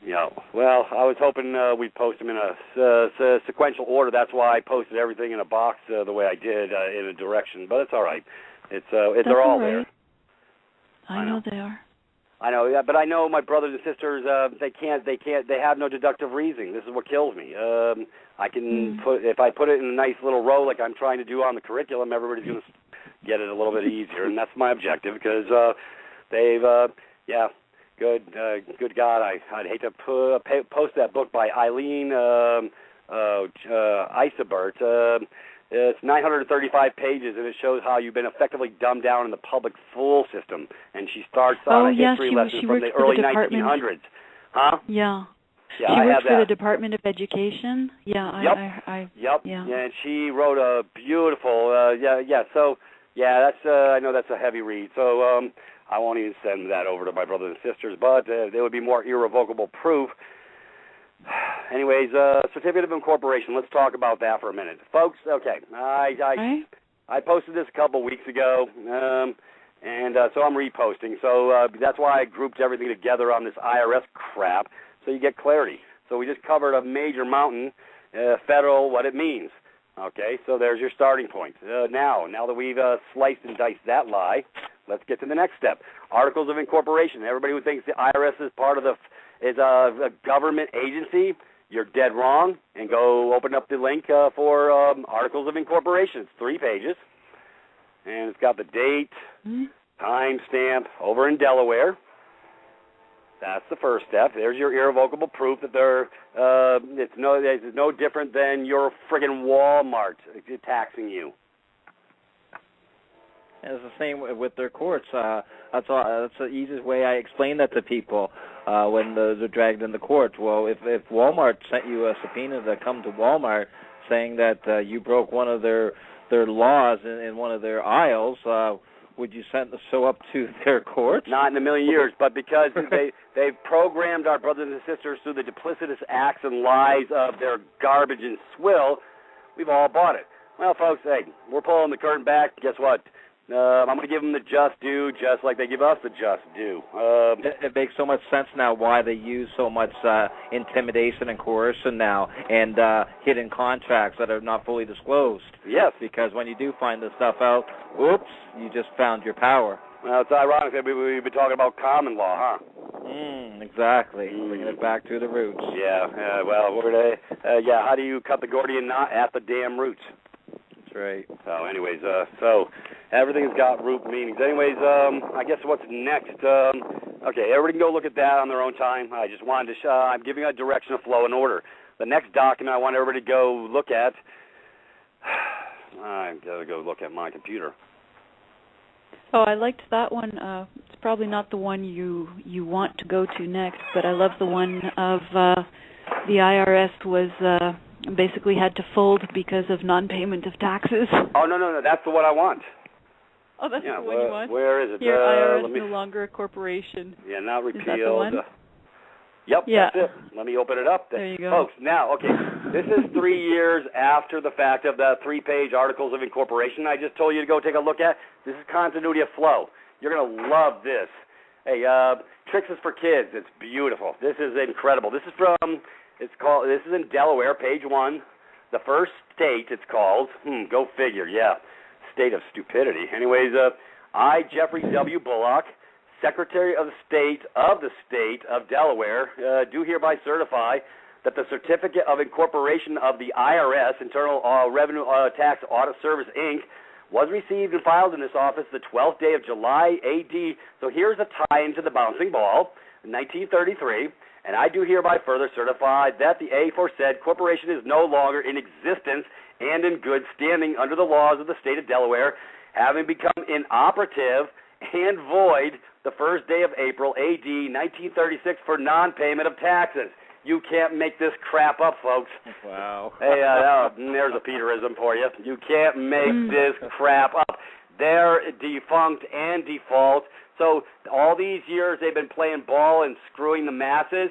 Yeah, well, I was hoping we'd post them in a sequential order. That's why I posted everything in a box the way I did in a direction. But it's all right. They're all there. I know they are. I know, yeah, but I know my brothers and sisters. They have no deductive reasoning. This is what kills me. I can if I put it in a nice little row like I'm trying to do on the curriculum, everybody's going to get it a little bit easier, and that's my objective because they've Good God, I'd hate to post that book by Eileen Isabert. It's 935 pages, and it shows how you've been effectively dumbed down in the public school system. And she starts on a history lesson from the early 1900s. Huh? Yeah. Yeah, she works for that. the Department of Education. Yeah, Yep. Yeah. And she wrote a beautiful. So that's. I know that's a heavy read. So I won't even send that over to my brothers and sisters. But there would be more irrevocable proof. Anyways, certificate of incorporation. Let's talk about that for a minute, folks. Okay, I posted this a couple weeks ago, and so I'm reposting. So that's why I grouped everything together on this IRS crap, so you get clarity. So we just covered a major mountain, federal, what it means. Okay, so there's your starting point. Now that we've sliced and diced that lie, let's get to the next step. Articles of incorporation. Everybody who thinks the IRS is part of is a government agency, you're dead wrong. And go open up the link for Articles of Incorporation. It's 3 pages, and it's got the date, time stamp over in Delaware. That's the first step. There's your irrevocable proof that it's no different than your friggin' Walmart taxing you. And it's the same with their courts. That's the easiest way I explain that to people when they're dragged in the court. Well, if Walmart sent you a subpoena to come to Walmart saying that you broke one of their laws in one of their aisles, would you show up to their court? Not in a million years, but because they've programmed our brothers and sisters through the duplicitous acts and lies of their garbage and swill, we've all bought it. Well, folks, hey, we're pulling the curtain back. Guess what? I'm going to give them the just due, just like they give us the just due. It makes so much sense now why they use so much intimidation and coercion now, and hidden contracts that are not fully disclosed. Yes. Because when you do find this stuff out, oops, you just found your power. Well, it's ironic that we've been talking about common law, huh? Exactly. Bringing it back to the roots. Yeah. Well, how do you cut the Gordian knot? At the damn roots. Right. So, anyways, so everything's got root meanings. Anyways, I guess what's next? Okay, everybody can go look at that on their own time. I just wanted to I'm giving a direction of flow and order. The next document I want everybody to go look at, I've got to go look at my computer. Oh, I liked that one. It's probably not the one you want to go to next, but I love the one of the IRS was... basically had to fold because of non-payment of taxes. Oh, no, that's the one I want. Oh, that's the one you want? Where is it? Here, IRS no longer a corporation. Yeah, not repealed. Is that the one? Yep, yeah. That's it. Let me open it up. There you go. Folks, now, okay, this is 3 years after the fact of the 3-page Articles of Incorporation I just told you to go take a look at. This is continuity of flow. You're going to love this. Hey, Tricks is for Kids. It's beautiful. This is incredible. This is from... This is in Delaware, page 1. The first state it's called. Go figure, yeah. State of stupidity. Anyways, I, Jeffrey W. Bullock, Secretary of State of Delaware, do hereby certify that the Certificate of Incorporation of the IRS, Internal Revenue Tax Audit Service, Inc., was received and filed in this office the 12th day of July, A.D. So here's a tie into the bouncing ball, 1933. And I do hereby further certify that the aforesaid corporation is no longer in existence and in good standing under the laws of the state of Delaware, having become inoperative and void the first day of April, A.D. 1936 for non-payment of taxes. You can't make this crap up, folks. Wow. Hey, there's a Peterism for you. You can't make this crap up. They're defunct and default. So all these years they've been playing ball and screwing the masses.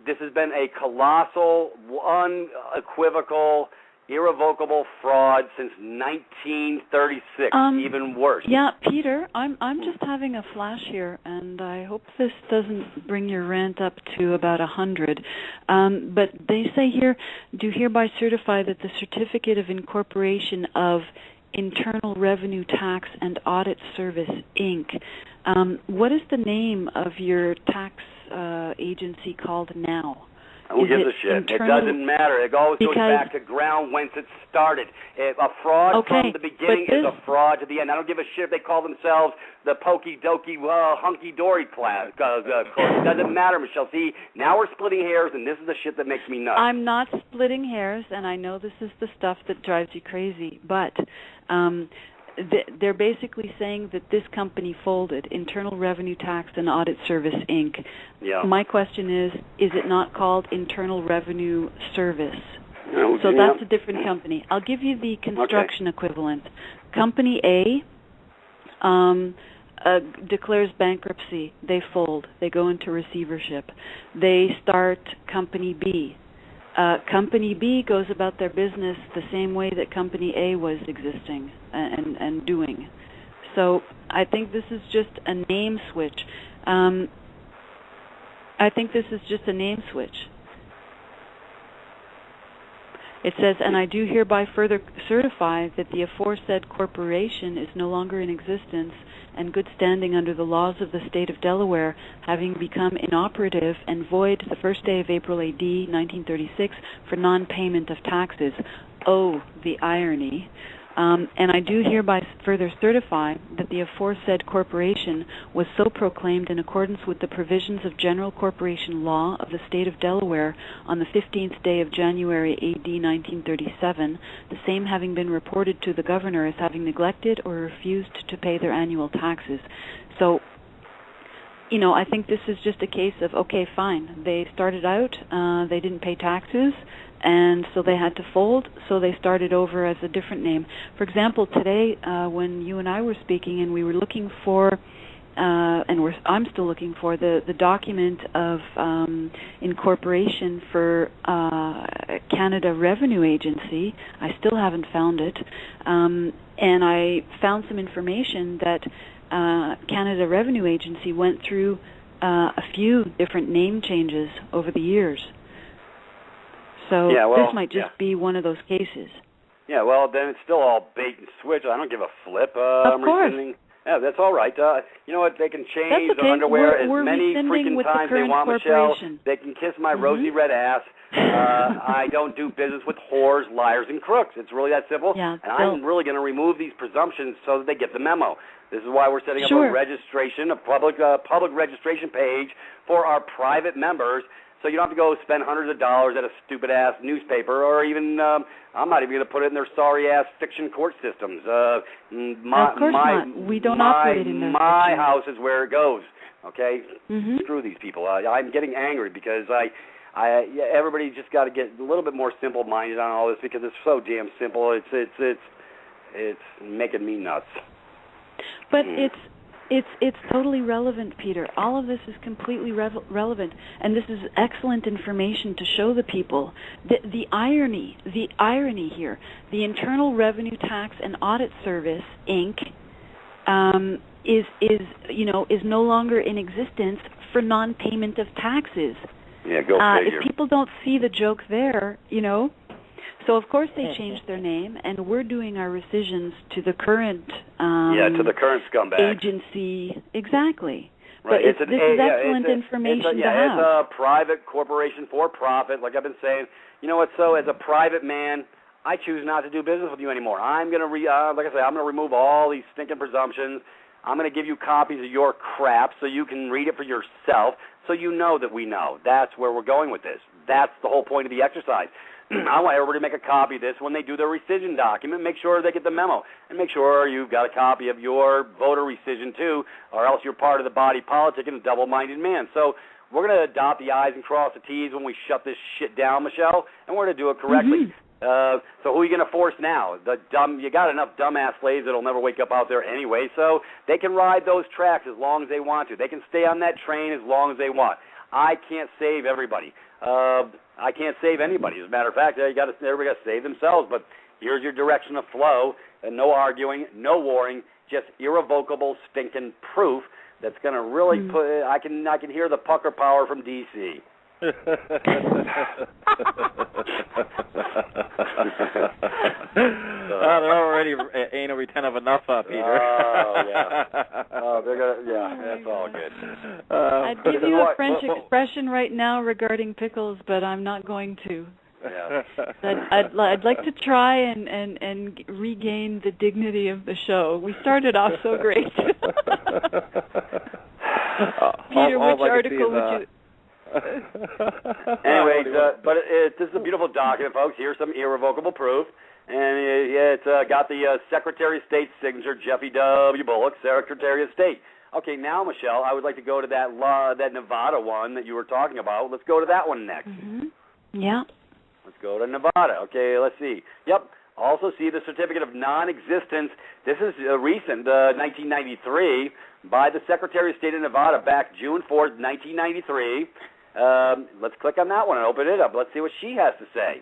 This has been a colossal, unequivocal, irrevocable fraud since 1936, even worse. Yeah, Peter, I'm just having a flash here, and I hope this doesn't bring your rant up to about 100. But they say here, do hereby certify that the Certificate of Incorporation of Internal Revenue Tax and Audit Service, Inc. What is the name of your tax agency called now? Who gives a shit? It doesn't matter. It always goes back to ground whence it started. A fraud from the beginning is a fraud to the end. I don't give a shit if they call themselves the pokey-dokey, hunky-dory class. It doesn't matter, Michelle. See, now we're splitting hairs, and this is the shit that makes me nuts. I'm not splitting hairs, and I know this is the stuff that drives you crazy, but they're basically saying that this company folded, Internal Revenue Tax and Audit Service, Inc. Yeah. My question is it not called Internal Revenue Service? No, So that's a different company. I'll give you the construction equivalent. Company A declares bankruptcy. They fold. They go into receivership. They start Company B. Company B goes about their business the same way that Company A was existing and doing. So I think this is just a name switch. It says, and I do hereby further certify that the aforesaid corporation is no longer in existence and good standing under the laws of the state of Delaware, having become inoperative and void the first day of April AD 1936 for non-payment of taxes. Oh, the irony. And I do hereby further certify that the aforesaid corporation was so proclaimed in accordance with the provisions of General Corporation Law of the State of Delaware on the 15th day of January AD 1937, the same having been reported to the governor as having neglected or refused to pay their annual taxes. So, I think this is just a case of, okay, fine, they started out, they didn't pay taxes, and so they had to fold, so they started over as a different name. For example, today when you and I were speaking and we were looking for, I'm still looking for, the document of incorporation for Canada Revenue Agency, I still haven't found it, and I found some information that Canada Revenue Agency went through a few different name changes over the years. So this might just be one of those cases. Yeah, well, then it's still all bait and switch. I don't give a flip. Of course. Yeah, that's all right. You know what? They can change their underwear as many freaking times they want, Michelle. They can kiss my rosy red ass. I don't do business with whores, liars, and crooks. It's really that simple. Yeah, and I'm really going to remove these presumptions so that they get the memo. This is why we're setting up a registration, a public registration page for our private members. So you don't have to go spend hundreds of dollars at a stupid-ass newspaper, or even, I'm not even going to put it in their sorry-ass fiction court systems. Of course not. We don't operate in their My house is where it goes, okay? Screw these people. I'm getting angry because everybody just got to get a little bit more simple-minded on all this because it's so damn simple. It's making me nuts. But It's totally relevant, Peter. All of this is completely relevant, and this is excellent information to show the people. The irony here: the Internal Revenue Tax and Audit Service, Inc. is no longer in existence for non-payment of taxes. Yeah, go figure. If people don't see the joke there, So, of course, they changed their name, and we're doing our rescissions to the current to the current scumbag agency. Exactly. Right. But this is excellent information to have. It's a private corporation for profit, like I've been saying. You know what? So, as a private man, I choose not to do business with you anymore. I'm going to, I'm going to remove all these stinking presumptions. I'm going to give you copies of your crap so you can read it for yourself, so you know that we know. That's where we're going with this. That's the whole point of the exercise. I want everybody to make a copy of this when they do their rescission document. Make sure they get the memo, and make sure you've got a copy of your voter rescission too, or else you're part of the body politic and a double-minded man. So we're going to adopt the I's and cross the T's when we shut this shit down, Michelle, and we're going to do it correctly. So who are you going to force now? You got enough dumbass slaves that'll never wake up out there anyway, so they can ride those tracks as long as they want to. They can stay on that train as long as they want. I can't save everybody. I can't save anybody. As a matter of fact, everybody got to save themselves. But here's your direction of flow, and no arguing, no warring, just irrevocable stinking proof that's going to really put. I can hear the pucker power from D.C. They're already anal retentive enough, Peter. Oh yeah. Oh, they're gonna. Yeah, that's all good. I'd give you a French expression right now regarding pickles, but I'm not going to. Yeah. I'd like to try and regain the dignity of the show. We started off so great. Peter, which article would you? Anyways, but this is a beautiful document, folks. Here's some irrevocable proof. And it's got the Secretary of State's signature, Jeffy W. Bullock, Secretary of State. Okay, now, Michelle, I would like to go to that Nevada one that you were talking about. Let's go to that one next. Yeah. Let's go to Nevada. Okay, let's see. Yep. Also see the Certificate of Non-Existence. This is recent, 1993, by the Secretary of State of Nevada back June 4th, 1993. Let's click on that one and open it up. Let's see what she has to say.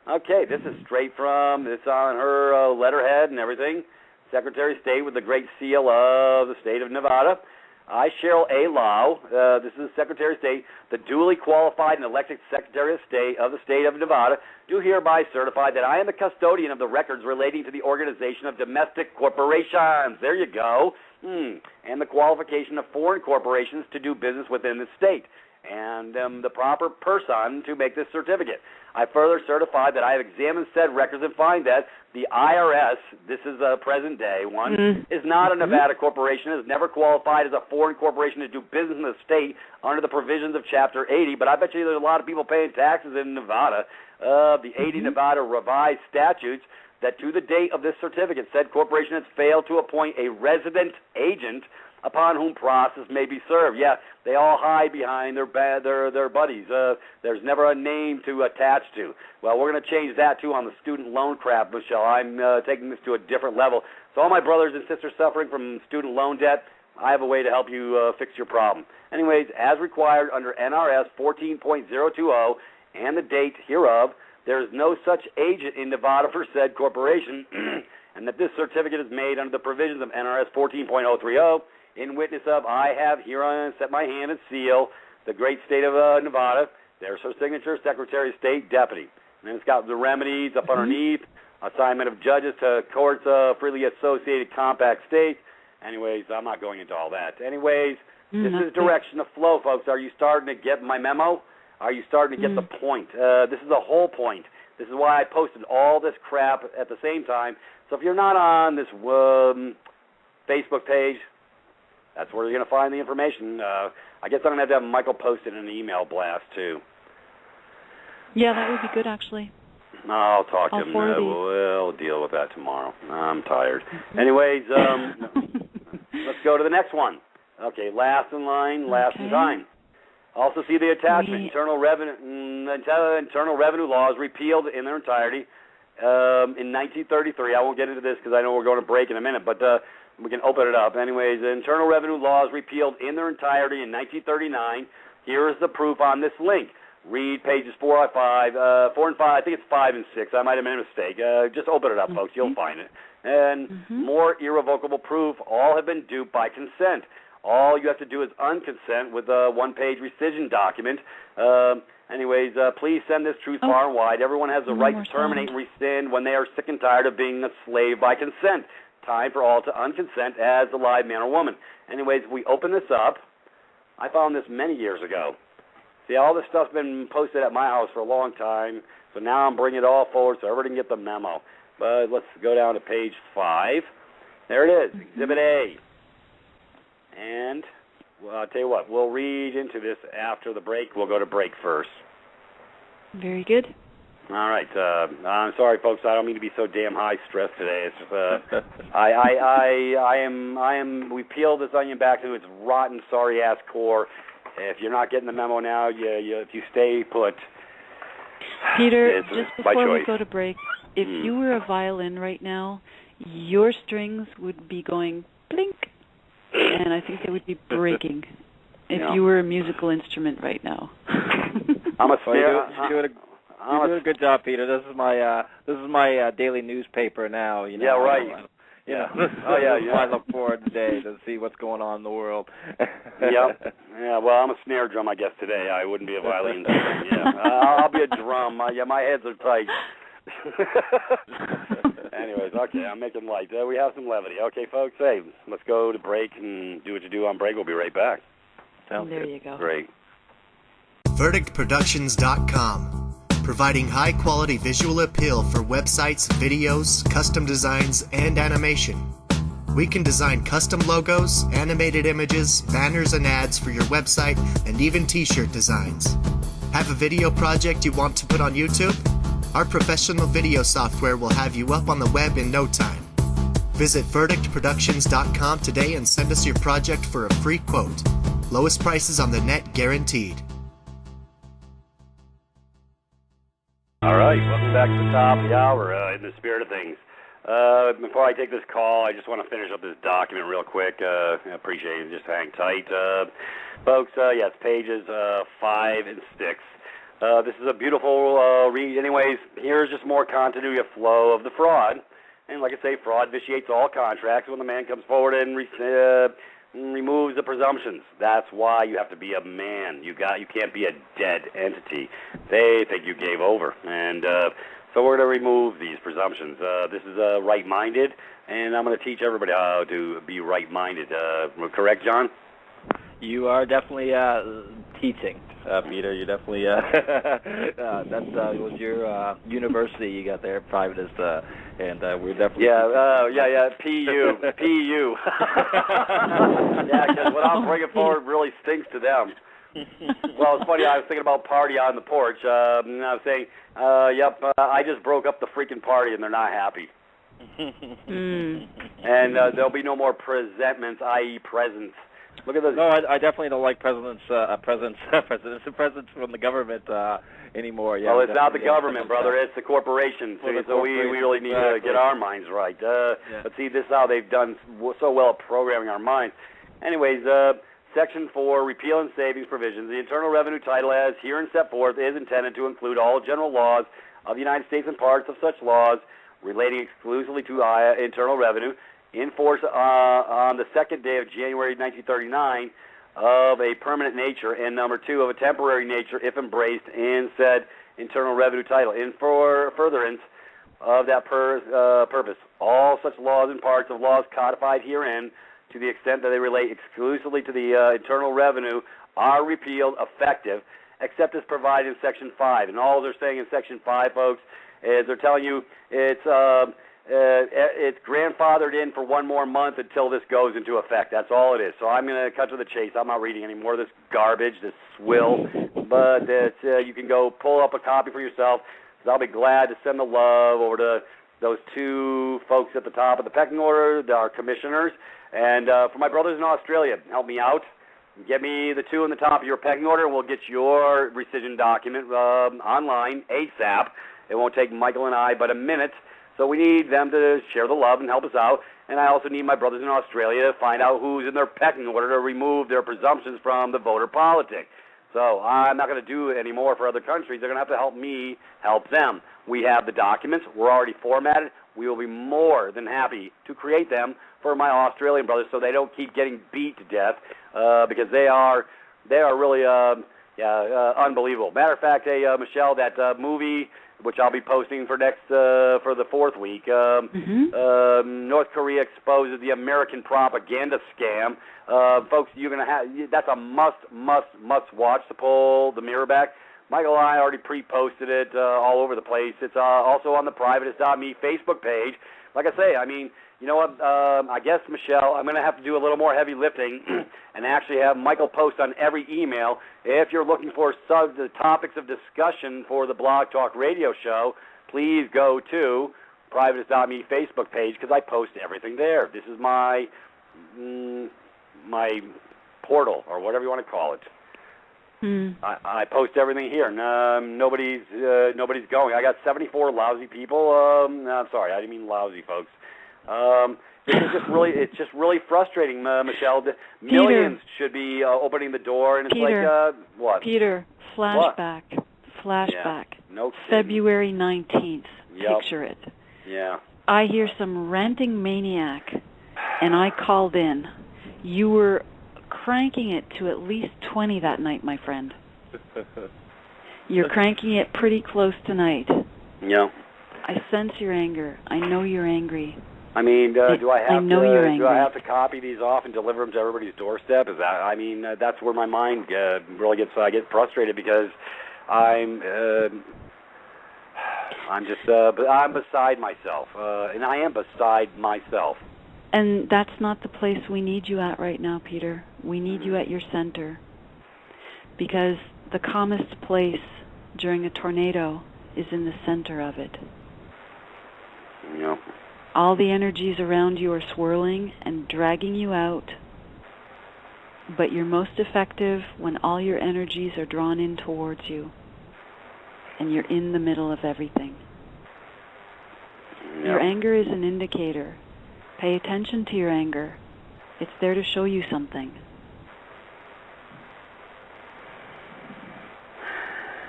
Okay, this is straight from, it's on her letterhead and everything. Secretary of State with the Great Seal of the State of Nevada. I, Cheryl A. Lau, this is the Secretary of State, the duly qualified and elected Secretary of State of the State of Nevada, do hereby certify that I am the custodian of the records relating to the organization of domestic corporations. There you go. And the qualification of foreign corporations to do business within the state. And the proper person to make this certificate. I further certify that I have examined said records and find that the IRS, this is a present day one, is not a Nevada corporation, is never qualified as a foreign corporation to do business in the state under the provisions of Chapter 80, but I bet you there's a lot of people paying taxes in Nevada. The 80 Nevada revised statutes that to the date of this certificate, said corporation has failed to appoint a resident agent upon whom process may be served. Yeah, they all hide behind their buddies. There's never a name to attach to. Well, we're going to change that, too, on the student loan crap, Michelle. I'm taking this to a different level. So all my brothers and sisters suffering from student loan debt, I have a way to help you fix your problem. Anyways, as required under NRS 14.020 and the date hereof, there is no such agent in Nevada for said corporation, and that this certificate is made under the provisions of NRS 14.030, in witness of, I have hereon set my hand and seal, the great state of Nevada. There's her signature, Secretary of State, Deputy. And then it's got the remedies up underneath, assignment of judges to courts freely associated compact states. Anyways, I'm not going into all that. Anyways, this is direction of flow, folks. Are you starting to get my memo? Are you starting to get the point? This is the whole point. This is why I posted all this crap at the same time. So if you're not on this Facebook page, that's where you're going to find the information. I guess I'm going to have Michael post it in an email blast, too. Yeah, that would be good, actually. I'll talk to him. We'll deal with that tomorrow. I'm tired. Anyways, let's go to the next one. Okay, last in line, last in time. Also see the attachment, Internal Revenue laws repealed in their entirety in 1933. I won't get into this because I know we're going to break in a minute, but we can open it up. Anyways, the Internal Revenue laws repealed in their entirety in 1939. Here is the proof on this link. Read pages 4 and 5. I think it's 5 and 6. I might have made a mistake. Just open it up, folks. You'll find it. And more irrevocable proof, all have been duped by consent. All you have to do is unconsent with a one-page rescission document. Anyways, please send this truth far and wide. Everyone has the right to terminate and rescind when they are sick and tired of being a slave by consent. Time for all to unconsent as a live man or woman. Anyways, we open this up. I found this many years ago. See, all this stuff's been posted at my house for a long time, so now I'm bringing it all forward so everybody can get the memo. But let's go down to page 5. There it is, Exhibit A. And I'll tell you what, we'll read into this after the break. We'll go to break first. Very good. All right. I'm sorry, folks. I don't mean to be so damn high stressed today. It's just, we peeled this onion back to its rotten, sorry ass core. If you're not getting the memo now, if you stay put. Peter, just before we go to break, if you were a violin right now, your strings would be going blink, and I think they would be breaking. If you were a musical instrument right now. I'm a snare. You're doing a good job, Peter. This is my daily newspaper now. You know. Yeah, right. Yeah. I look forward today to see what's going on in the world. Yeah. Well, I'm a snare drum, I guess today. I wouldn't be a violin. I'll be a drum. My heads are tight. Anyways, okay, I'm making light. We have some levity. Okay, folks, hey, let's go to break and do what you do on break. We'll be right back. Sounds there good. You go. Great. VerdictProductions.com, providing high-quality visual appeal for websites, videos, custom designs, and animation. We can design custom logos, animated images, banners and ads for your website, and even t-shirt designs. Have a video project you want to put on YouTube? Our professional video software will have you up on the web in no time. Visit verdictproductions.com today and send us your project for a free quote. Lowest prices on the net guaranteed. All right, welcome back to the top of the hour in the spirit of things. Before I take this call, I just want to finish up this document real quick. I appreciate it. Just hang tight. Folks, yes, pages 5 and 6. This is a beautiful read. Anyways, here's just more continuity of flow of the fraud. And like I say, fraud vitiates all contracts when the man comes forward and removes the presumptions. That's why you have to be a man. You can't be a dead entity. They think you gave over. And so we're going to remove these presumptions. This is right-minded, and I'm going to teach everybody how to be right-minded. Correct, John? You are definitely teaching, Peter. You're definitely that was your university you got there, Privatis, and we're definitely PU. Yeah, because what I'm bringing forward really stinks to them. Well, it's funny. I was thinking about party on the porch. And I was saying, I just broke up the freaking party, and they're not happy. And there'll be no more presentments, i.e., presents. Look at this. No, I definitely don't like presents from the government anymore. Yeah, well, it's not the government, brother. It's the corporation. So we really need to get our minds right. But see, this is how they've done so well at programming our minds. Anyways, Section 4, Repeal and Savings Provisions. The Internal Revenue title as herein set forth is intended to include all general laws of the United States and parts of such laws relating exclusively to internal revenue in force on the second day of January 1939 of a permanent nature, and number 2, of a temporary nature if embraced in said Internal Revenue title. In furtherance of that purpose, all such laws and parts of laws codified herein, to the extent that they relate exclusively to the Internal Revenue, are repealed effective, except as provided in Section 5. And all they're saying in Section 5, folks, is they're telling you it's grandfathered in for one more month until this goes into effect. That's all it is. So I'm going to cut to the chase. I'm not reading any more of this garbage, this swill. But you can go pull up a copy for yourself. So I'll be glad to send the love over to those 2 folks at the top of the pecking order, our commissioners. And for my brothers in Australia, help me out. Get me the 2 in the top of your pecking order, and we'll get your rescission document online ASAP. It won't take Michael and I but a minute. So we need them to share the love and help us out. And I also need my brothers in Australia to find out who's in their pecking order to remove their presumptions from the voter politic. So I'm not going to do it anymore for other countries. They're going to have to help me help them. We have the documents. We're already formatted. We will be more than happy to create them for my Australian brothers so they don't keep getting beat to death because they are really unbelievable. Matter of fact, Michelle, that movie, which I'll be posting for for the 4th week, North Korea exposes the American propaganda scam. Folks, you're gonna that's a must watch to pull the mirror back. Michael and I already pre-posted it all over the place. It's also on the Privatis.Me Facebook page. Like I say, I mean, you know what? I guess, Michelle, I'm going to have to do a little more heavy lifting and actually have Michael post on every email. If you're looking for the topics of discussion for the Blog Talk Radio show, please go to Privatis.Me Facebook page because I post everything there. This is my portal or whatever you want to call it. I post everything here. Nobody's going. I got 74 lousy people. I'm sorry, I didn't mean lousy, folks. It's just really frustrating, Michelle. Millions should be opening the door, and it's Peter, like what? Peter, flashback. Yeah, no kidding. February 19th. Yep. Picture it. Yeah. I hear some ranting maniac, and I called in. You were cranking it to at least 20 that night, my friend. You're cranking it pretty close tonight. Yeah. I sense your anger. I know you're angry. I mean, do I have to copy these off and deliver them to everybody's doorstep? Is that? I mean, that's where my mind really gets. I get frustrated because I'm beside myself, and I am beside myself. And that's not the place we need you at right now, Peter. We need you at your center. Because the calmest place during a tornado is in the center of it. Yep. All the energies around you are swirling and dragging you out, but you're most effective when all your energies are drawn in towards you and you're in the middle of everything. Yep. Your anger is an indicator. Pay attention to your anger. It's there to show you something.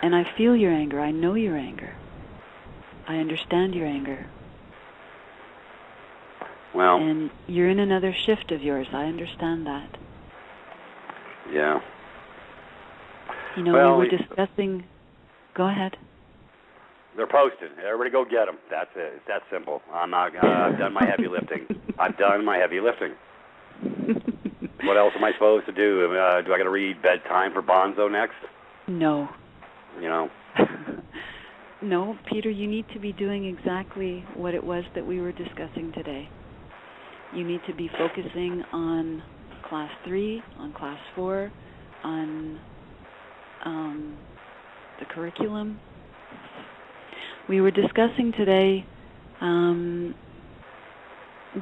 And I feel your anger. I know your anger. I understand your anger. Well, and you're in another shift of yours. I understand that. Yeah. You know, well, we were discussing... Go ahead. They're posted. Everybody go get them. That's it. It's that simple. I've done my heavy lifting. I've done my heavy lifting. What else am I supposed to do? Do I got to read Bedtime for Bonzo next? No. You know? No, Peter, you need to be doing exactly what it was that we were discussing today. You need to be focusing on Class 3, on Class 4, on the curriculum. We were discussing today, do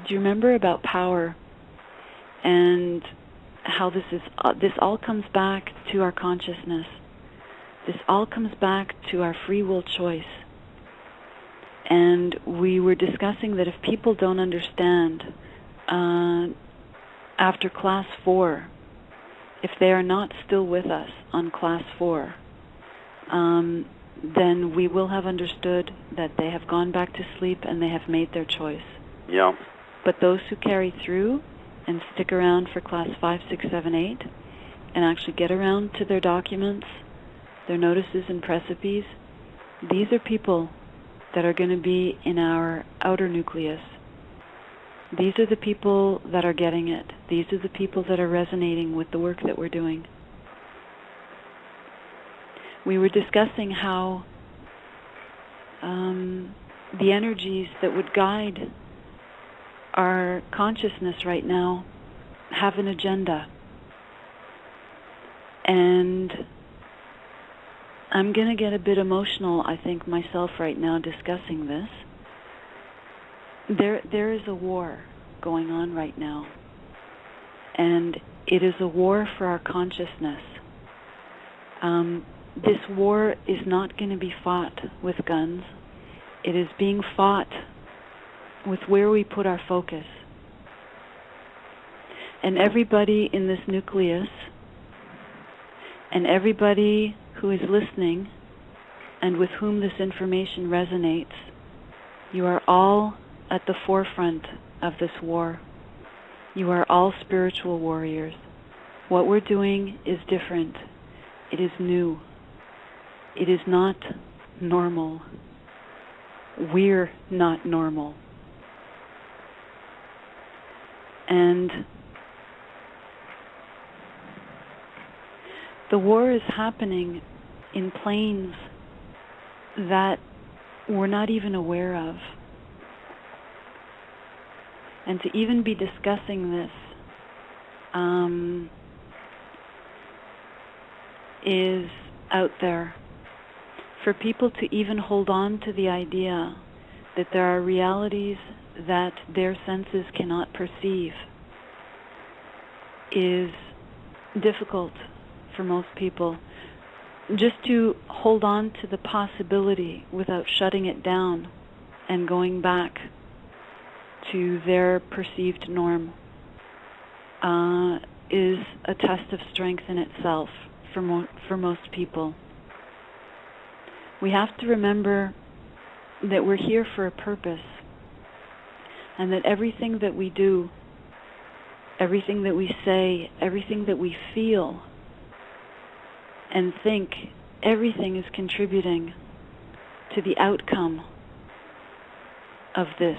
you remember about power and how this all comes back to our consciousness. This all comes back to our free will choice. And we were discussing that if people don't understand after Class 4, if they are not still with us on Class 4, then we will have understood that they have gone back to sleep and they have made their choice. Yeah. But those who carry through and stick around for Class 5, 6, 7, 8 and actually get around to their documents, their notices and recipes, these are people that are going to be in our outer nucleus. These are the people that are getting it. These are the people that are resonating with the work that we're doing. We were discussing how the energies that would guide our consciousness right now have an agenda. And I'm going to get a bit emotional, I think, myself right now discussing this. There is a war going on right now. And it is a war for our consciousness. This war is not going to be fought with guns. It is being fought with where we put our focus. And everybody in this nucleus, and everybody who is listening, and with whom this information resonates, you are all at the forefront of this war. You are all spiritual warriors. What we're doing is different. It is new. It is not normal. We're not normal. And the war is happening in planes that we're not even aware of. And to even be discussing this is out there. For people to even hold on to the idea that there are realities that their senses cannot perceive is difficult for most people. Just to hold on to the possibility without shutting it down and going back to their perceived norm is a test of strength in itself for most people. We have to remember that we're here for a purpose, and that everything that we do, everything that we say, everything that we feel and think, everything is contributing to the outcome of this.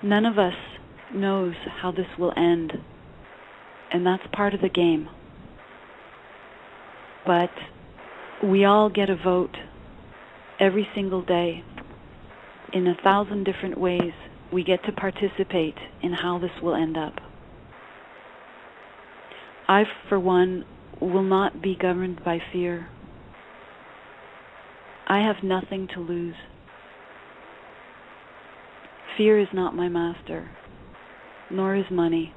None of us knows how this will end, and that's part of the game. But we all get a vote every single day. In 1,000 different ways, we get to participate in how this will end up. I, for one, will not be governed by fear. I have nothing to lose. Fear is not my master, nor is money.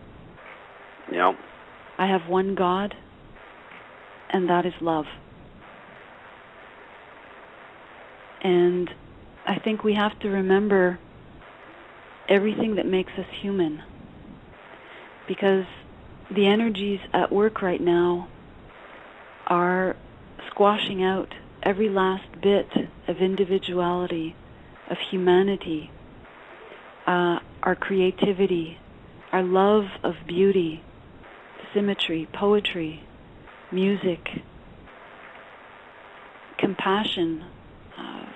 Yeah. I have one God, and that is love. And I think we have to remember everything that makes us human, because the energies at work right now are squashing out every last bit of individuality, of humanity, our creativity, our love of beauty, symmetry, poetry, music, compassion,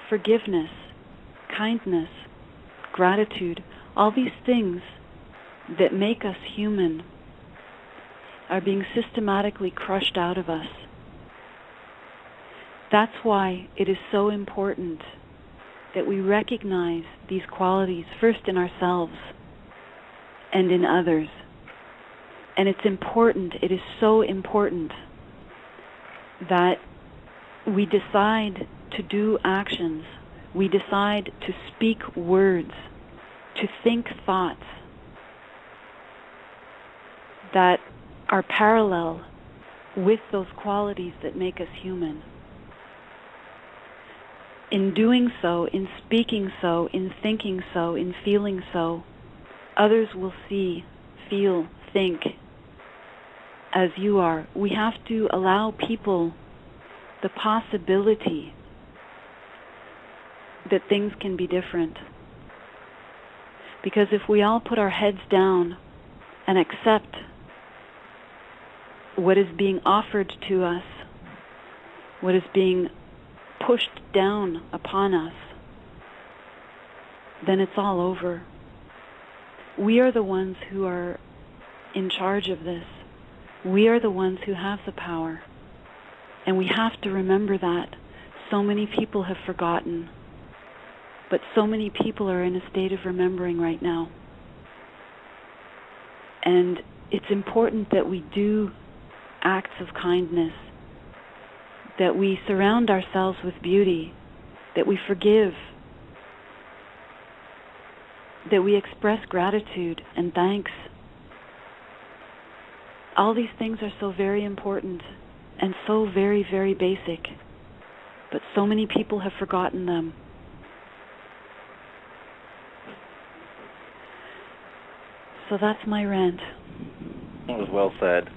forgiveness, kindness, gratitude. All these things that make us human are being systematically crushed out of us. That's why it is so important that we recognize these qualities first in ourselves and in others. And it's important, it is so important that we decide to do actions, we decide to speak words, to think thoughts that are parallel with those qualities that make us human. In doing so, in speaking so, in thinking so, in feeling so, others will see, feel, think as you are. We have to allow people the possibility that things can be different. Because if we all put our heads down and accept what is being offered to us, what is being pushed down upon us, then it's all over. We are the ones who are in charge of this. We are the ones who have the power. And we have to remember that. So many people have forgotten. But so many people are in a state of remembering right now. And it's important that we do acts of kindness, that we surround ourselves with beauty, that we forgive, that we express gratitude and thanks. All these things are so very important and so very, very basic, but so many people have forgotten them. So that's my rant. That was well said.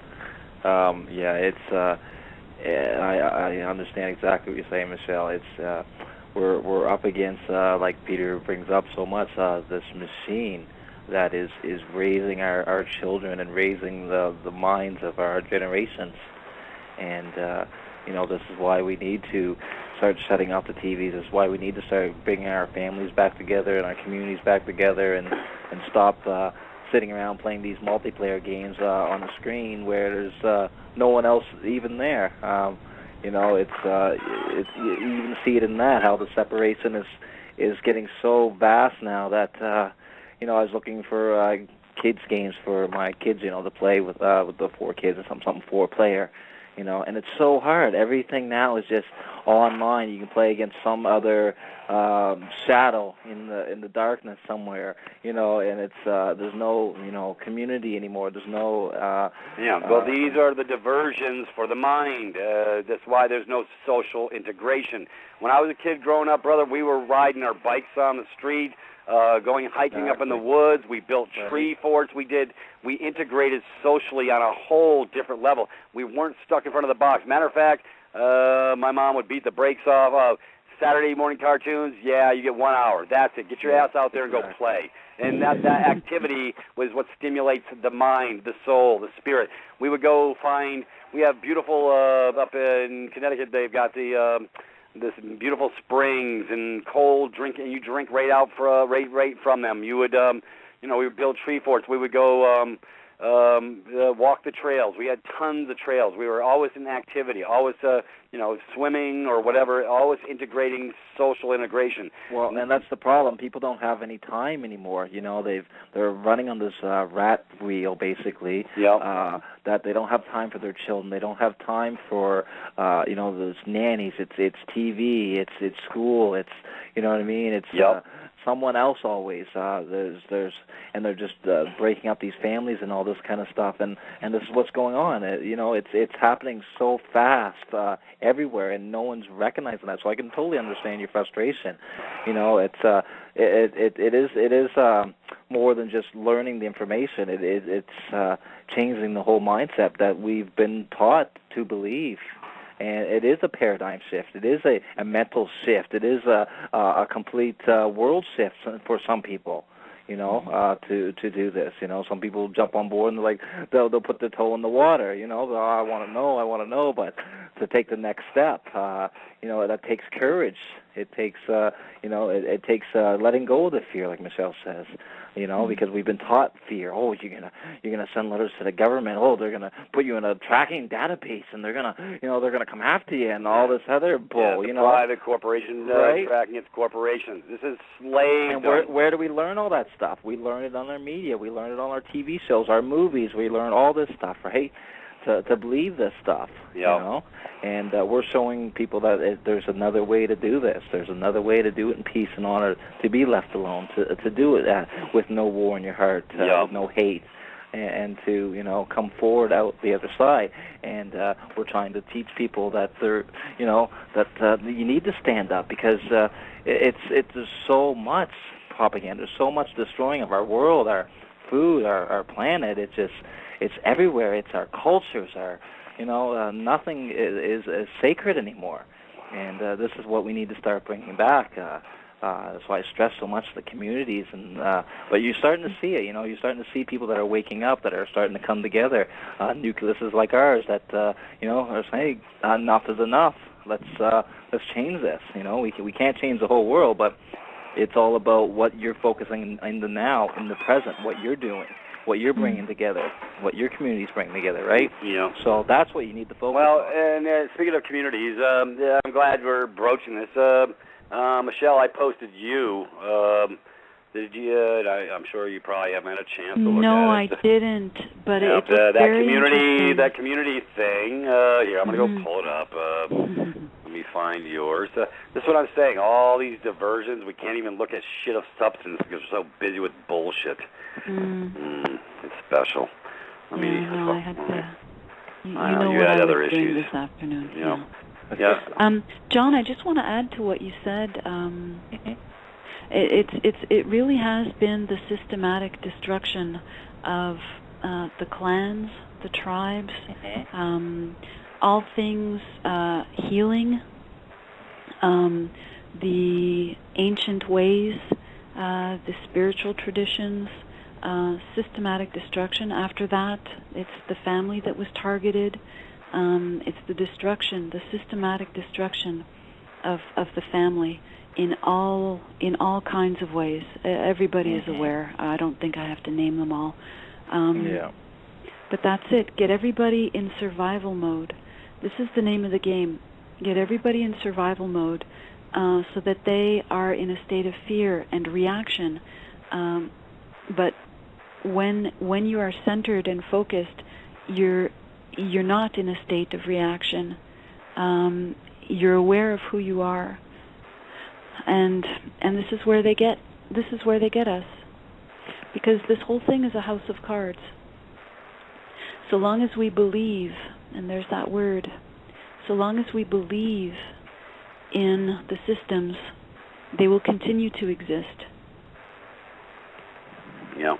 I understand exactly what you're saying, Michelle. It's we're up against, like Peter brings up so much, this machine that is raising our children and raising the minds of our generations. And this is why we need to start shutting off the TVs. This is why we need to start bringing our families back together and our communities back together, and stop sitting around playing these multiplayer games on the screen where there's no one else even there. It's you even see it in that, how the separation is getting so vast now that I was looking for kids games for my kids, to play with the 4 kids or something 4-player. And it's so hard. Everything now is just online. You can play against some other shadow in the darkness somewhere, and it's there's no community anymore. There's no well, these are the diversions for the mind. That's why there's no social integration. When I was a kid growing up, brother, we were riding our bikes on the street, going hiking up in the woods. We built tree forts. We integrated socially on a whole different level. We weren't stuck in front of the box. Matter of fact, my mom would beat the brakes off. Saturday morning cartoons, you get 1 hour. That's it. Get your ass out there and go play. And that activity was what stimulates the mind, the soul, the spirit. We would go we have beautiful, up in Connecticut, they've got this beautiful springs and cold drinking. You drink right from them. You would, we would build tree forts. We would go walk the trails. We had tons of trails. We were always in activity, always, swimming or whatever, always integrating social integration. Well, and that's the problem. People don't have any time anymore. They're running on this rat wheel, basically. Yep. That they don't have time for their children. They don't have time for, those nannies. It's TV. It's school. It's, you know what I mean? It's someone else always. And they're just breaking up these families and all this kind of stuff. And this is what's going on. It's happening so fast everywhere, and no one's recognizing that. So I can totally understand your frustration. It is more than just learning the information. It's changing the whole mindset that we've been taught to believe. And it is a paradigm shift. It is a mental shift. It is a complete world shift for some people, to do this. Some people jump on board and they'll put their toe in the water. I want to know. But to take the next step, that takes courage. It takes, it takes letting go of the fear, like Michelle says. Because we've been taught fear. Oh, you're gonna send letters to the government. Oh, they're gonna put you in a tracking database, and they're gonna come after you, and all this other bull. Yeah, private corporation tracking its corporations. This is slave. And where do we learn all that stuff? We learn it on our media. We learn it on our TV shows, our movies. We learn all this stuff, right? To believe this stuff, and we're showing people that there's another way to do this. There's another way to do it in peace and honor, to be left alone, to do it with no war in your heart, with no hate, and to come forward out the other side. And we're trying to teach people that that you need to stand up, because there's so much propaganda, there's so much destroying of our world, our food, our planet. It's everywhere. It's our cultures. Nothing is sacred anymore, and this is what we need to start bringing back. That's why I stress so much the communities, but you're starting to see it. You're starting to see people that are waking up, that are starting to come together. Nucleuses like ours that are saying enough is enough. Let's change this. We can't change the whole world, but it's all about what you're focusing in the now, in the present, what you're doing, what you're bringing together, what your community's bringing together, right? So that's what you need to focus on. Well, and speaking of communities, I'm glad we're broaching this. Michelle, I posted you. Did you? I'm sure you probably haven't had a chance to look at it. No, I didn't. But it's very interesting. That community thing. Here, I'm going to go pull it up. Let me find yours. This is what I'm saying. All these diversions, we can't even look at shit of substance because we're so busy with bullshit. It's special. I had to. You had other issues this afternoon. Yeah. John, I just want to add to what you said. It really has been the systematic destruction of the clans, the tribes, all things healing, the ancient ways, the spiritual traditions, systematic destruction. After that, it's the family that was targeted. It's the destruction, the systematic destruction of the family in all kinds of ways. Everybody is aware. I don't think I have to name them all. But that's it. Get everybody in survival mode. This is the name of the game. Get everybody in survival mode so that they are in a state of fear and reaction. But when you are centered and focused, you're not in a state of reaction. You're aware of who you are, and this is where they get us, because this whole thing is a house of cards. So long as we believe, and there's that word, so long as we believe in the systems, they will continue to exist. Yeah.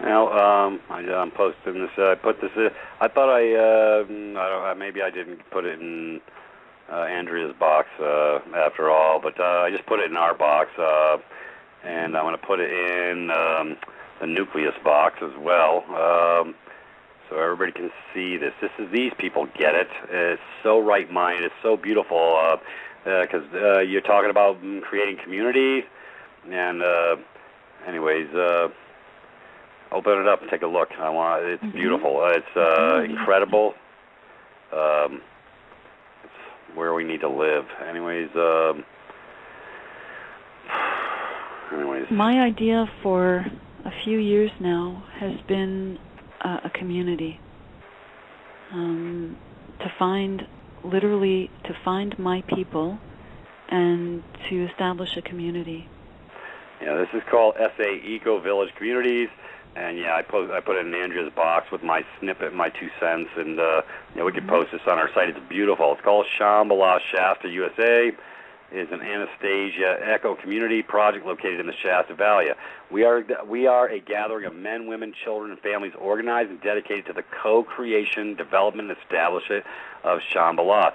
Well, I'm posting this. I put this. I thought I don't know, maybe I didn't put it in Andrea's box after all, but I just put it in our box, and I'm going to put it in the nucleus box as well, so everybody can see this. These people get it. It's so right-minded. It's so beautiful, because you're talking about creating communities, and anyways. open it up and take a look. It's beautiful. It's incredible. It's where we need to live. Anyways. My idea for a few years now has been a community. To find my people and to establish a community. Yeah, this is called SA Eco Village Communities, and I put it in Andrea's box with my snippet, my 2 cents, and we can post this on our site. It's beautiful. It's called Shambhala Shasta USA. It is an Anastasia Eco Community project located in the Shasta Valley. We are a gathering of men, women, children, and families organized and dedicated to the co-creation, development, and establishment of Shambhala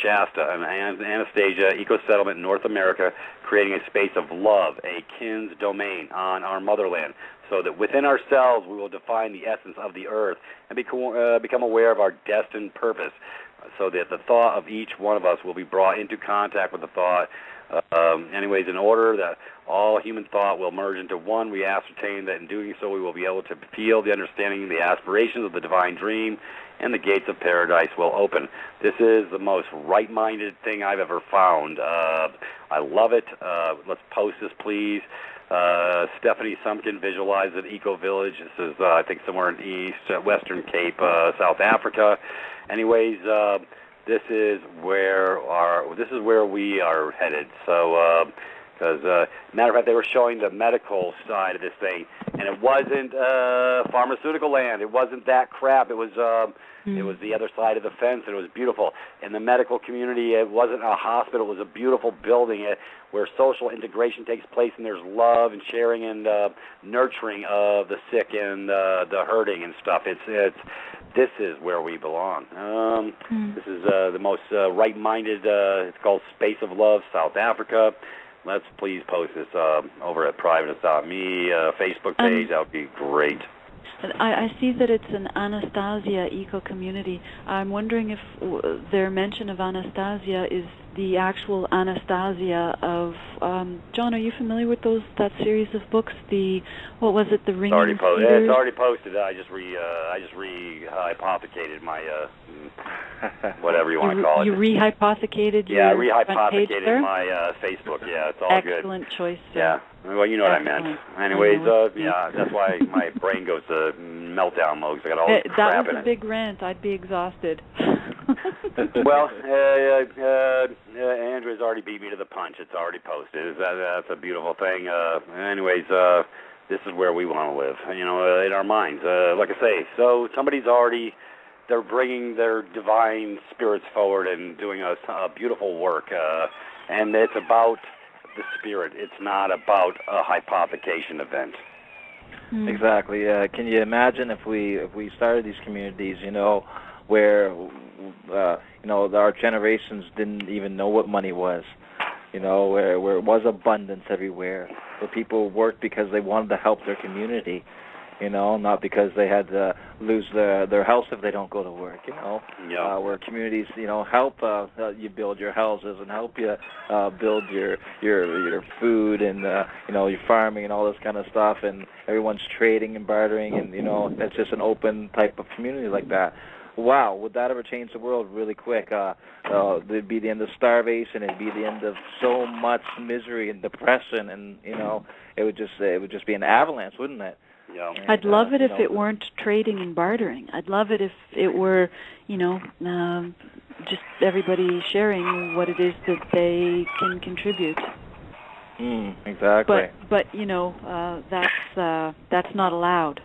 Shasta, an Anastasia eco-settlement in North America, creating a space of love, a kin's domain on our motherland, so that within ourselves we will define the essence of the earth and become aware of our destined purpose, so that the thought of each one of us will be brought into contact with the thought. In order that all human thought will merge into one, we ascertain that in doing so we will be able to feel the understanding, the aspirations of the divine dream, and the gates of paradise will open. This is the most right-minded thing I've ever found. I love it. Let's post this, please. Stephanie Sumkin visualized an eco-village. This is, I think, somewhere in Western Cape, South Africa. Anyways, this is where we are headed. So, because matter of fact, they were showing the medical side of this thing, and it wasn't pharmaceutical land. It wasn't that crap. It was the other side of the fence, and it was beautiful. In the medical community, it wasn't a hospital. It was a beautiful building where social integration takes place, and there's love and sharing and nurturing of the sick and the hurting and stuff. This is where we belong. This is the most right-minded. It's called Space of Love, South Africa. Let's please post this over at Privatis.Me Facebook page. That would be great. I see that it's an Anastasia eco-community. I'm wondering if their mention of Anastasia is the actual Anastasia of John. Are you familiar with that series of books? What was it? The Ring. It's already posted. I just rehypothecated my whatever you want to call it. You rehypothecated. Yeah, I rehypothecated my Facebook. Yeah, it's all good. Excellent choice. Sir. Yeah. Well, you know what I meant. Anyways, that's why my brain goes to meltdown mode. I got all this crap in it. That was a big rant. I'd be exhausted. Well, Andrea's already beat me to the punch. It's already posted. That's a beautiful thing. Anyways, this is where we want to live, in our minds. Like I say, so they're bringing their divine spirits forward and doing a beautiful work. And it's about the spirit. It's not about a hypothecation event. Exactly. Can you imagine if we started these communities, where our generations didn't even know what money was, where it was abundance everywhere, where people worked because they wanted to help their community, not because they had to lose their house if they don't go to work, where communities, help you build your houses and help you build your food and, your farming and all this kind of stuff, and everyone's trading and bartering, and, it's just an open type of community like that. Wow, would that ever change the world really quick? It'd be the end of starvation. It'd be the end of so much misery and depression, and it would just be an avalanche, wouldn't it? Yeah. I'd love it if it weren't trading and bartering. I'd love it if it were, just everybody sharing what it is that they can contribute. Exactly. But that's not allowed.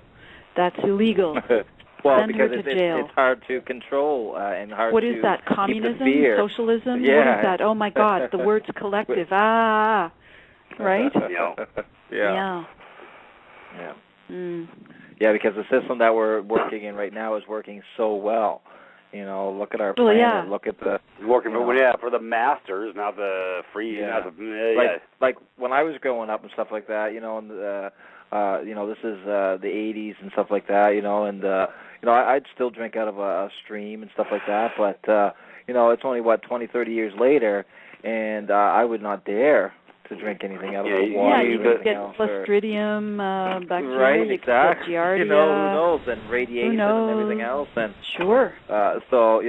That's illegal. Well, Send because her to jail. It's hard to control and hard what to is that, communism, keep the fear. Socialism? Yeah. What is that? Oh, my God, the word's collective. Right? Yeah. Yeah, because the system that we're working in right now is working so well. Look at our planet. Yeah. Look at the working for the masters, not the free. Yeah. Like when I was growing up and stuff like that. And this is the 80s and stuff like that. And I'd still drink out of a stream and stuff like that. But it's only 20, 30 years later, and I would not dare to drink anything out of Yeah, the water. you could get Clostridium bacteria, right, you exactly. could get Giardia. Who knows, and radiation and everything else. And sure. So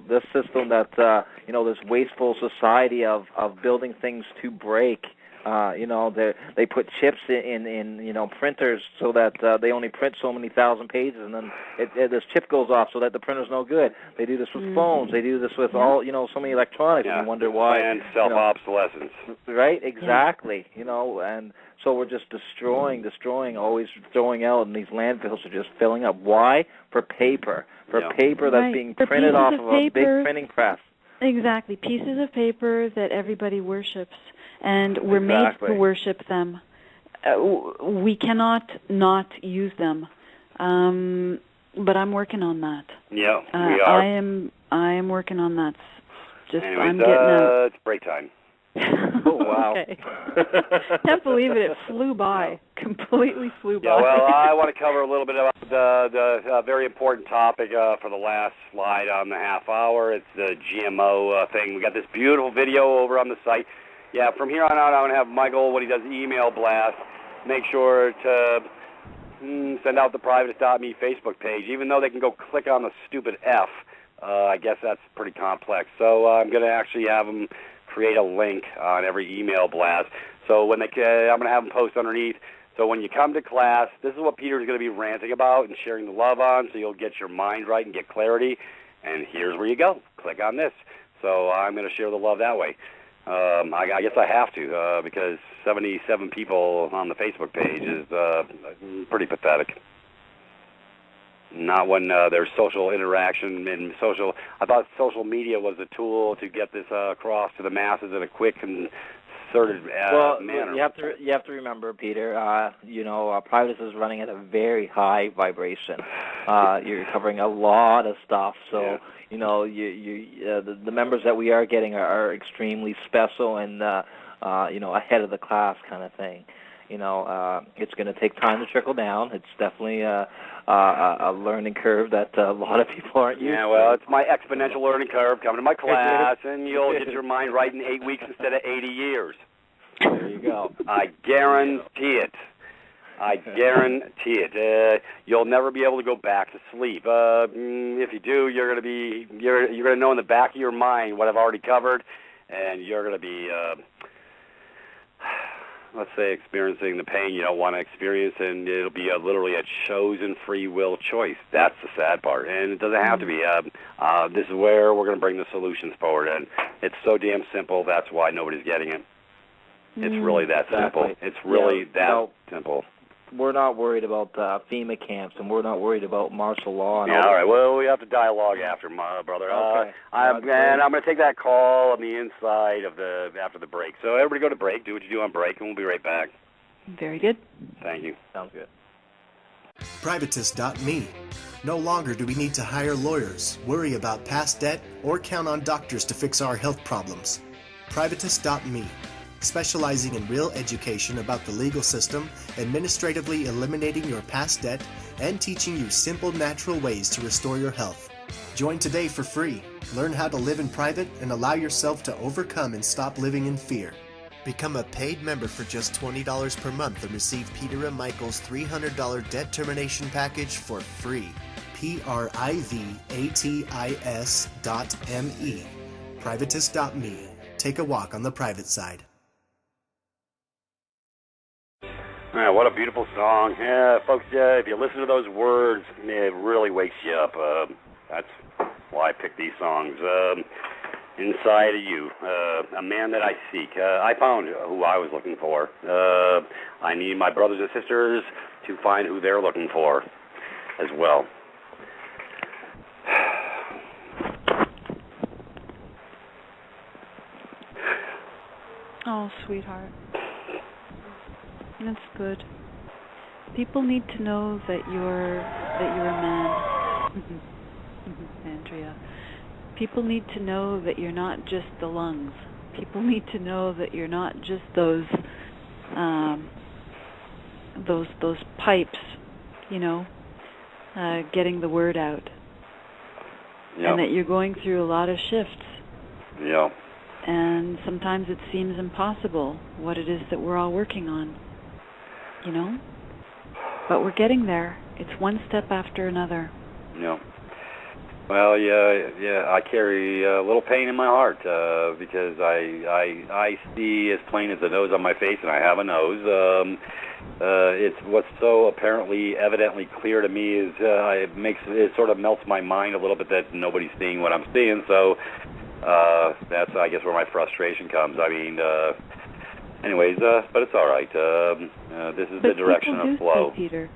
this system that this wasteful society of building things to break. They put chips in printers so that they only print so many thousand pages, and then this chip goes off so that the printer's no good. They do this with phones. They do this with all so many electronics, and you wonder why. And self-obsolescence. Right, exactly. And so we're just destroying, always throwing out, and these landfills are just filling up. Why? For paper. Paper that's being printed off of a big printing press. Exactly. Pieces of paper that everybody worships. And we're made to worship them. We cannot not use them. But I'm working on that. Yeah, we are. I am working on that. Anyways, I'm getting out. It's break time. Oh, wow. Okay. Can't believe it. It flew by. Completely flew by. Yeah, well, I want to cover a little bit about the very important topic for the last slide on the half hour. It's the GMO thing. We got this beautiful video over on the site. Yeah, from here on out, I'm going to have Michael, when he does email blast, make sure to send out the Privatis.Me Facebook page, even though they can go click on the stupid F. I guess that's pretty complex. So I'm going to actually have them create a link on every email blast. So when I'm going to have them post underneath. So when you come to class, this is what Peter's going to be ranting about and sharing the love on, so you'll get your mind right and get clarity. And here's where you go. Click on this. So I'm going to share the love that way. I guess I have to because 77 people on the Facebook page is pretty pathetic. Not when there's social interaction and social. I thought social media was a tool to get this across to the masses in a quick and concerted manner. You have to remember, Peter. Privatis is running at a very high vibration. You're covering a lot of stuff, so. Yeah. The members that we are getting are extremely special and ahead of the class kind of thing. It's going to take time to trickle down. It's definitely a learning curve that a lot of people aren't used to. Yeah, well, it's my exponential learning curve. Come to my class, and you'll get your mind right in 8 weeks instead of 80 years. There you go. I guarantee it. I guarantee it. You'll never be able to go back to sleep. If you do, you're going to know in the back of your mind what I've already covered, and you're going to be, let's say, experiencing the pain you don't want to experience, and it'll be literally a chosen free will choice. That's the sad part, and it doesn't have to be. This is where we're going to bring the solutions forward, and it's so damn simple. That's why nobody's getting it. It's really that simple. It's really simple. We're not worried about FEMA camps, and we're not worried about martial law. And all right. Well, we have to dialogue after, my brother. Okay. I'm going to take that call on the inside of after the break. So everybody go to break. Do what you do on break, and we'll be right back. Very good. Thank you. Sounds good. Privatis.Me. No longer do we need to hire lawyers, worry about past debt, or count on doctors to fix our health problems. Privatis.Me. Specializing in real education about the legal system, administratively eliminating your past debt, and teaching you simple, natural ways to restore your health. Join today for free. Learn how to live in private and allow yourself to overcome and stop living in fear. Become a paid member for just $20 per month and receive Peter and Michael's $300 debt termination package for free. Privatis.me. Privatis.me. Take a walk on the private side. Yeah, what a beautiful song. Yeah, folks, if you listen to those words, it really wakes you up. That's why I picked these songs. Inside of you, a man that I seek. I found who I was looking for. I need my brothers and sisters to find who they're looking for as well. Oh, sweetheart. That's good. People need to know that you're a man, Andrea. People need to know that you're not just the lungs. People need to know that you're not just those pipes, getting the word out. Yep. And that you're going through a lot of shifts. Yeah. And sometimes it seems impossible what it is that we're all working on, you know? But we're getting there. It's one step after another. Yeah. Well, yeah. I carry a little pain in my heart because I see as plain as the nose on my face, and I have a nose. It's what's so apparently, evidently clear to me is it sort of melts my mind a little bit that nobody's seeing what I'm seeing. So that's, I guess, where my frustration comes. I mean, anyways, but it's all right. This is the direction of flow. See, Peter.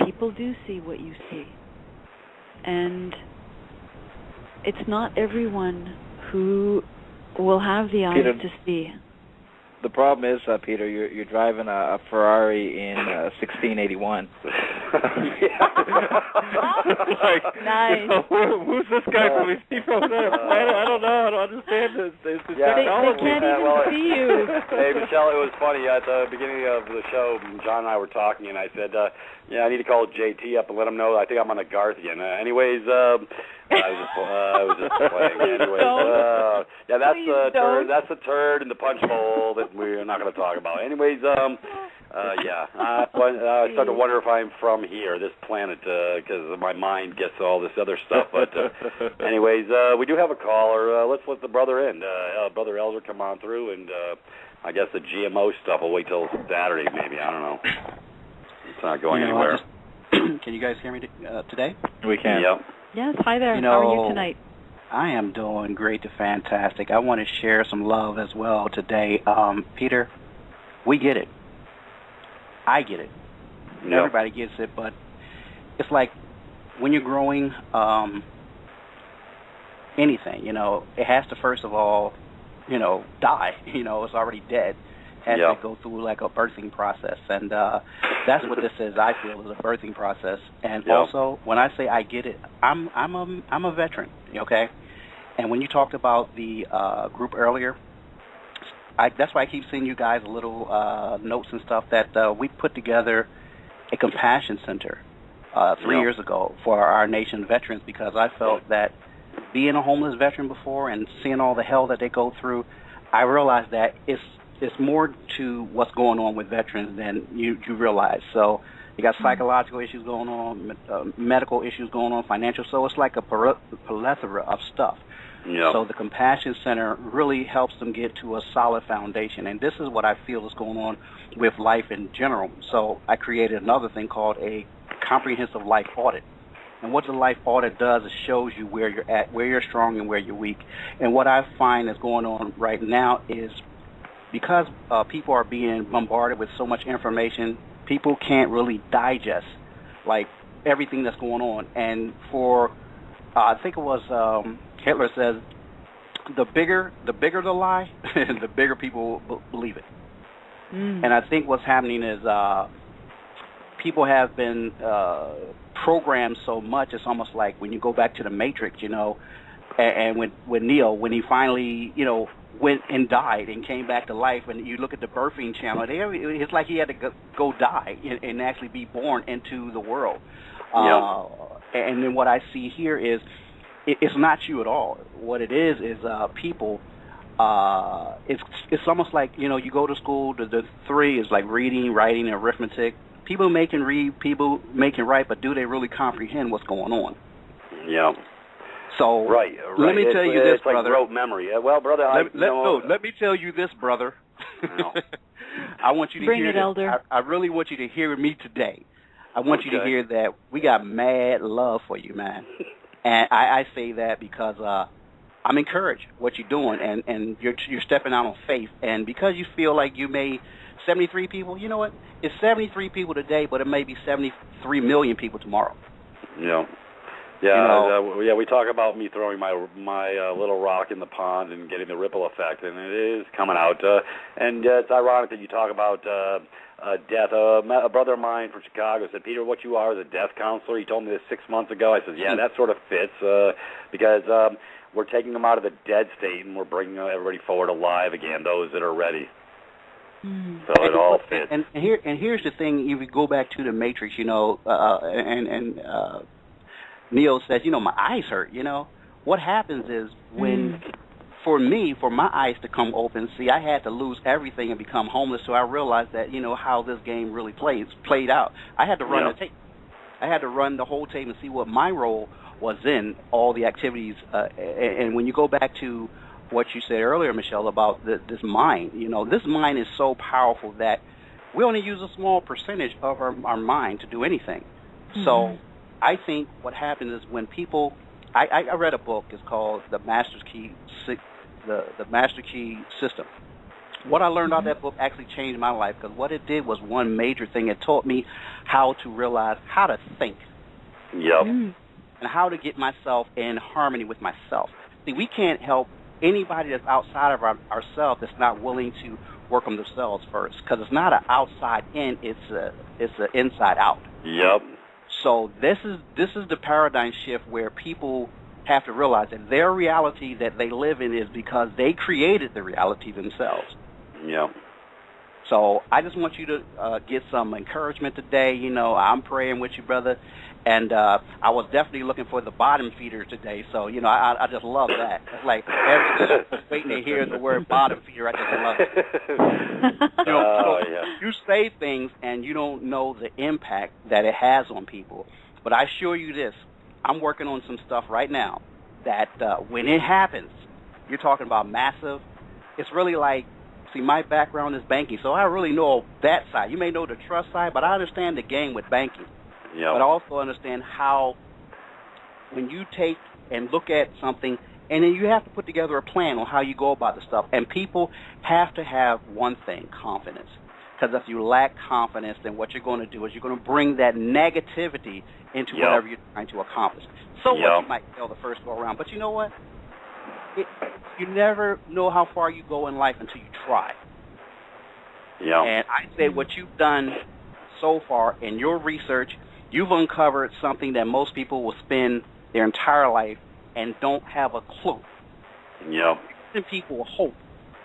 People do see what you see. And it's not everyone who will have the eyes Peter, to see. The problem is, Peter, you're driving a Ferrari in 1681. Like, nice. Who's this guy from? Is he from another planet? I don't know. I don't understand this technology. They can't even see you. Hey, Michelle, it was funny. At the beginning of the show, John and I were talking, and I said, I need to call JT up and let him know I think I'm on a Garthian. Anyways, I was just playing. Anyways, yeah, that's the turd in the punch bowl that we're not going to talk about. Anyways, yeah, I start to wonder if I'm from here, this planet, because my mind gets all this other stuff. But anyways, we do have a caller. Let's let the brother in. Brother Elder come on through, and I guess the GMO stuff will wait till Saturday, maybe. I don't know. It's not going anywhere. Can you guys hear me today? We can. Yep. Yes, hi there. How are you tonight? I am doing great to fantastic. I want to share some love as well today. Peter, we get it. I get it. Yep. Everybody gets it, but it's like when you're growing anything, it has to first of all, die. It's already dead. Has to go through like a birthing process, and that's what this is. I feel is a birthing process. And also, when I say I get it, I'm a veteran, okay. And when you talked about the group earlier, that's why I keep sending you guys a little notes and stuff that we put together a compassion center 3 years ago for our nation veterans, because I felt that being a homeless veteran before and seeing all the hell that they go through, I realized that it's more to what's going on with veterans than you realize. So you got psychological issues going on, medical issues going on, financial. So it's like a plethora of stuff. Yep. So the Compassion Center really helps them get to a solid foundation. And this is what I feel is going on with life in general. So I created another thing called a comprehensive life audit. And what the life audit does is shows you where you're at, where you're strong and where you're weak. And what I find is going on right now is because people are being bombarded with so much information, people can't really digest like everything that's going on. And for I think it was Hitler says the bigger the lie, the bigger people believe it. And I think what's happening is people have been programmed so much. It's almost like when you go back to the Matrix, and with Neo, when he finally went and died and came back to life, and you look at the birthing channel, it's like he had to go die and actually be born into the world. And then what I see here is it's not you at all. What it is people. It's almost like you go to school. The three is like reading, writing, and arithmetic. People may can read, people may can write, but do they really comprehend what's going on? Yeah. So right. Let me tell you this, it's like brother. Rote memory. Well, brother, let me tell you this, brother. No. I want you to Bring hear it, this. Elder. I really want you to hear me today. I want you to hear that we got mad love for you, man. And I say that because I'm encouraged what you're doing, and you're stepping out on faith. And because you feel like you may 73 people, you know what? It's 73 people today, but it may be 73 million people tomorrow. Yeah. Yeah, we talk about me throwing my little rock in the pond and getting the ripple effect, and it is coming out. And it's ironic that you talk about death. A brother of mine from Chicago said, Peter, what you are is a death counselor. He told me this 6 months ago. I said, yeah, that sort of fits because we're taking them out of the dead state and we're bringing everybody forward alive again, those that are ready. So it all fits. And here's the thing: if you go back to the Matrix, and Neo says, my eyes hurt. What happens is when for me, for my eyes to come open, see, I had to lose everything and become homeless, so I realized that, how this game really played out. I had to run the tape. I had to run the whole tape and see what my role was in all the activities. And when you go back to what you said earlier, Michelle, about this mind, this mind is so powerful that we only use a small percentage of our mind to do anything. Mm-hmm. So I think what happens is when people, I read a book. It's called The Master Key, the Master Key System. What I learned out of that book actually changed my life, because what it did was one major thing. It taught me how to realize how to think. Yep. And how to get myself in harmony with myself. See, we can't help anybody that's outside of ourselves that's not willing to work on themselves first, because it's not an outside in, it's an inside out. Yep. So this is the paradigm shift where people have to realize that their reality that they live in is because they created the reality themselves. Yeah. So I just want you to get some encouragement today. I'm praying with you, brother. And I was definitely looking for the bottom feeder today. So, I just love that. It's like everyone's waiting to hear the word bottom feeder. I just love it. You say things and you don't know the impact that it has on people. But I assure you this, I'm working on some stuff right now that when it happens, you're talking about massive. It's really like, see, my background is banking, so I really know that side. You may know the trust side, but I understand the game with banking. Yep. But I also understand how when you take and look at something, and then you have to put together a plan on how you go about the stuff. And people have to have one thing, confidence. Because if you lack confidence, then what you're going to do is you're going to bring that negativity into whatever you're trying to accomplish. So what you might fail the first go around. But you know what? You never know how far you go in life until you try. Yeah. And I say what you've done so far in your research, you've uncovered something that most people will spend their entire life and don't have a clue. Yeah. You're giving people hope.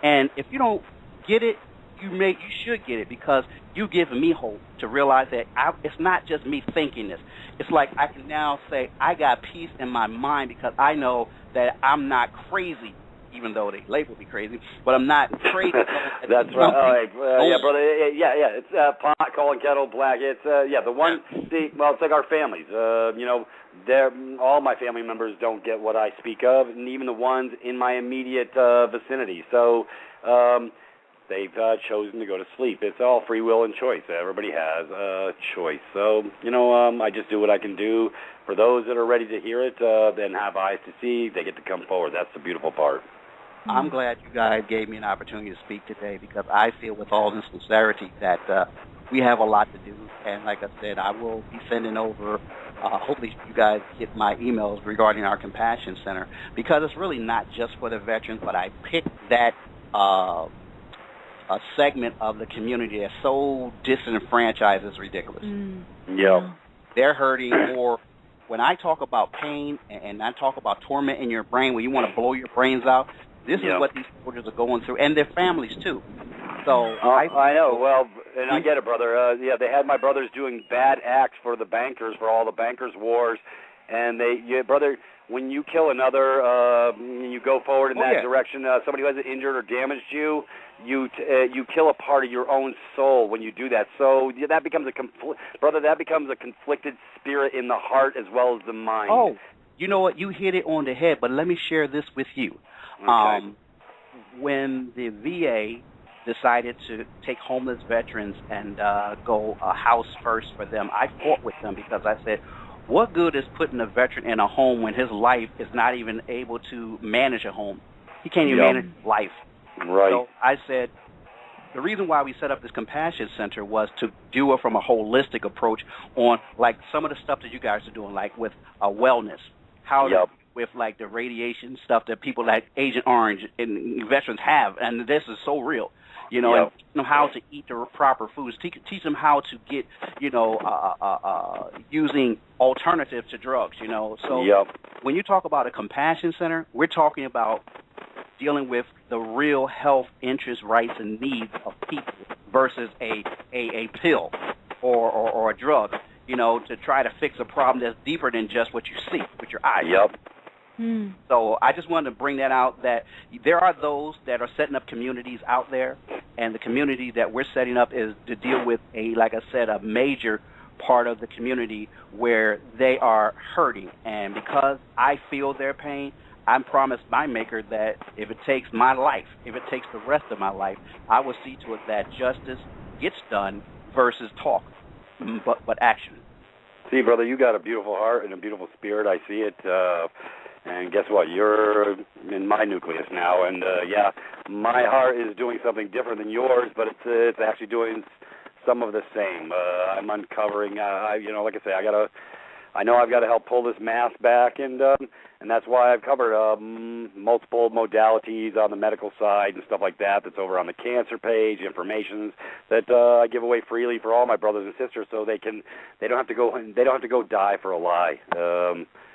And if you don't get it, you should get it, because you give me hope to realize that it's not just me thinking this. It's like I can now say I got peace in my mind because I know that I'm not crazy, even though they label me crazy, but I'm not crazy. That's right. Yeah, brother. Yeah. It's pot calling kettle black. It's the one. See, well, it's like our families. All my family members don't get what I speak of, and even the ones in my immediate vicinity. So they've chosen to go to sleep. It's all free will and choice. Everybody has a choice. So I just do what I can do. For those that are ready to hear it, then have eyes to see, they get to come forward. That's the beautiful part. I'm glad you guys gave me an opportunity to speak today, because I feel with all this sincerity that we have a lot to do. And like I said, I will be sending over, hopefully you guys get my emails regarding our Compassion Center, because it's really not just for the veterans, but I picked that a segment of the community that's so disenfranchised is ridiculous. Yeah. They're hurting more. When I talk about pain and I talk about torment in your brain, where you want to blow your brains out, this is what these soldiers are going through, and their families too. So I know. Well, and I get it, brother. They had my brothers doing bad acts for the bankers, for all the bankers' wars, and brother, when you kill another, you go forward in that direction. Somebody who has injured or damaged you, you kill a part of your own soul when you do that. So that becomes that becomes a conflicted spirit in the heart as well as the mind. Oh, you know what? You hit it on the head. But let me share this with you. Okay. When the VA decided to take homeless veterans and go a house first for them, I fought with them, because I said, what good is putting a veteran in a home when his life is not even able to manage a home? He can't even manage life. Right. So I said, the reason why we set up this Compassion Center was to do it from a holistic approach on, like, some of the stuff that you guys are doing, like with wellness, how to, with like the radiation stuff that people like Agent Orange and veterans have, and this is so real. And teach them how to eat the proper foods. Teach them how to get, using alternatives to drugs. So when you talk about a Compassion Center, we're talking about dealing with the real health interests, rights, and needs of people versus a pill or a drug. To try to fix a problem that's deeper than just what you see with your eyes. So I just wanted to bring that out, that there are those that are setting up communities out there, and the community that we're setting up is to deal with like I said, a major part of the community where they are hurting. And because I feel their pain, I promised my maker that if it takes my life, if it takes the rest of my life, I will see to it that justice gets done versus talk, but action. See, brother, you got a beautiful heart and a beautiful spirit. I see it. And guess what? You're in my nucleus now. And, yeah, my heart is doing something different than yours, but it's actually doing some of the same. I'm uncovering, like I say, I know I've got to help pull this mass back, and that's why I've covered multiple modalities on the medical side and stuff like that. That's over on the cancer page, information that I give away freely for all my brothers and sisters, so they don't have to go die for a lie.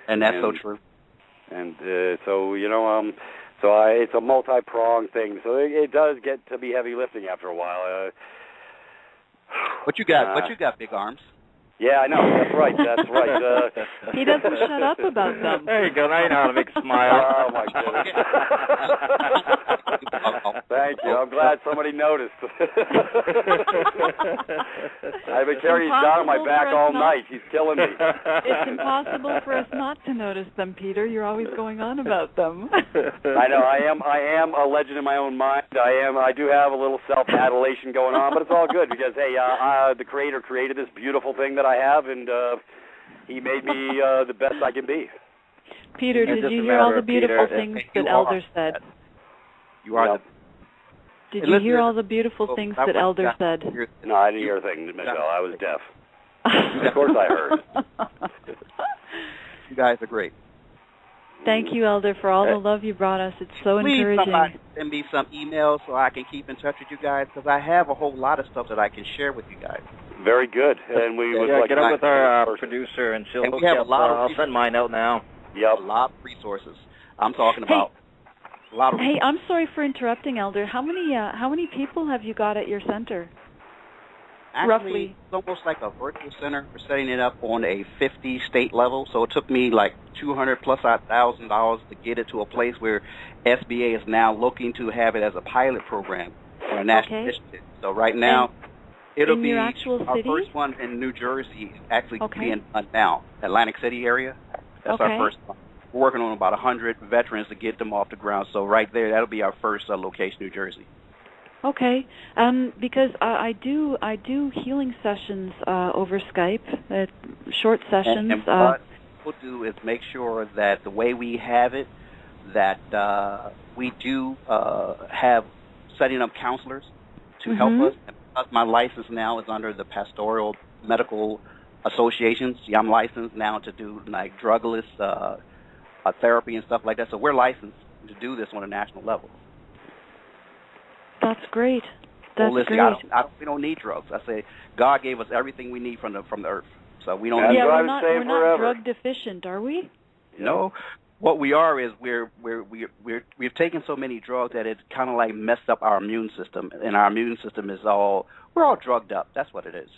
And that's so true. And so it's a multi-pronged thing. So it does get to be heavy lifting after a while. What you got, big arms? Yeah, I know. That's right. He doesn't shut up about them. There you go. Now you know how to make a smile. Oh, my goodness. Thank you. I'm glad somebody noticed. I've been carrying his down on my back all night. He's killing me. It's impossible for us not to notice them, Peter. You're always going on about them. I know. I am a legend in my own mind. I do have a little self-adulation going on, but it's all good because, hey, the Creator created this beautiful thing that I have, and He made me the best I can be. Peter, did you hear all the beautiful things that Elder said? You are. Did you hear all the beautiful things that Elder said? No, I didn't hear a thing, Michelle. I was deaf. Of course I heard. You guys are great. Thank you, Elder, for all the love you brought us. It's so encouraging. Please send me some emails so I can keep in touch with you guys, because I have a whole lot of stuff that I can share with you guys. Very good. And we would like get up with our producer, and she'll hook you up. I'll send mine out now. Yep. A lot of resources. I'm talking about a lot of resources. I'm sorry for interrupting, Elder. How many people have you got at your center? Actually, roughly? It's almost like a virtual center. We're setting it up on a 50-state level, so it took me like $200,000+ to get it to a place where SBA is now looking to have it as a pilot program on a national initiative. So right now, it'll be our first one in New Jersey, actually being now, Atlantic City area. That's our first one. We're working on about 100 veterans to get them off the ground. So right there, that'll be our first location, New Jersey. Okay, because I do healing sessions over Skype, short sessions. And what we'll do is make sure that the way we have it, that we do have setting up counselors to help us. And my license now is under the Pastoral Medical Associations. I'm licensed now to do like drugless therapy and stuff like that. So we're licensed to do this on a national level. That's great. That's great. We don't need drugs. I say God gave us everything we need from the earth, so we don't. We're not drug deficient, are we? No. What we are is we've taken so many drugs that it kind of like messed up our immune system, and our immune system is we're all drugged up. That's what it is.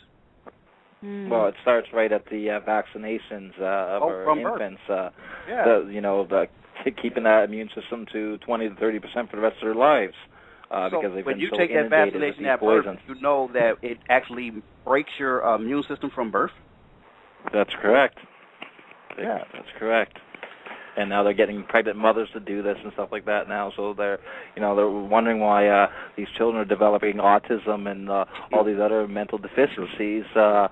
Well, it starts right at the vaccinations of our infants. Keeping that immune system to 20 to 30% for the rest of their lives. Because they've when been you so take that vaccination at birth, poisons. you know that it actually breaks your immune system from birth? That's correct. Yeah, that's correct. And now they're getting pregnant mothers to do this and stuff like that now. So they're wondering why these children are developing autism and all these other mental deficiencies. Wonder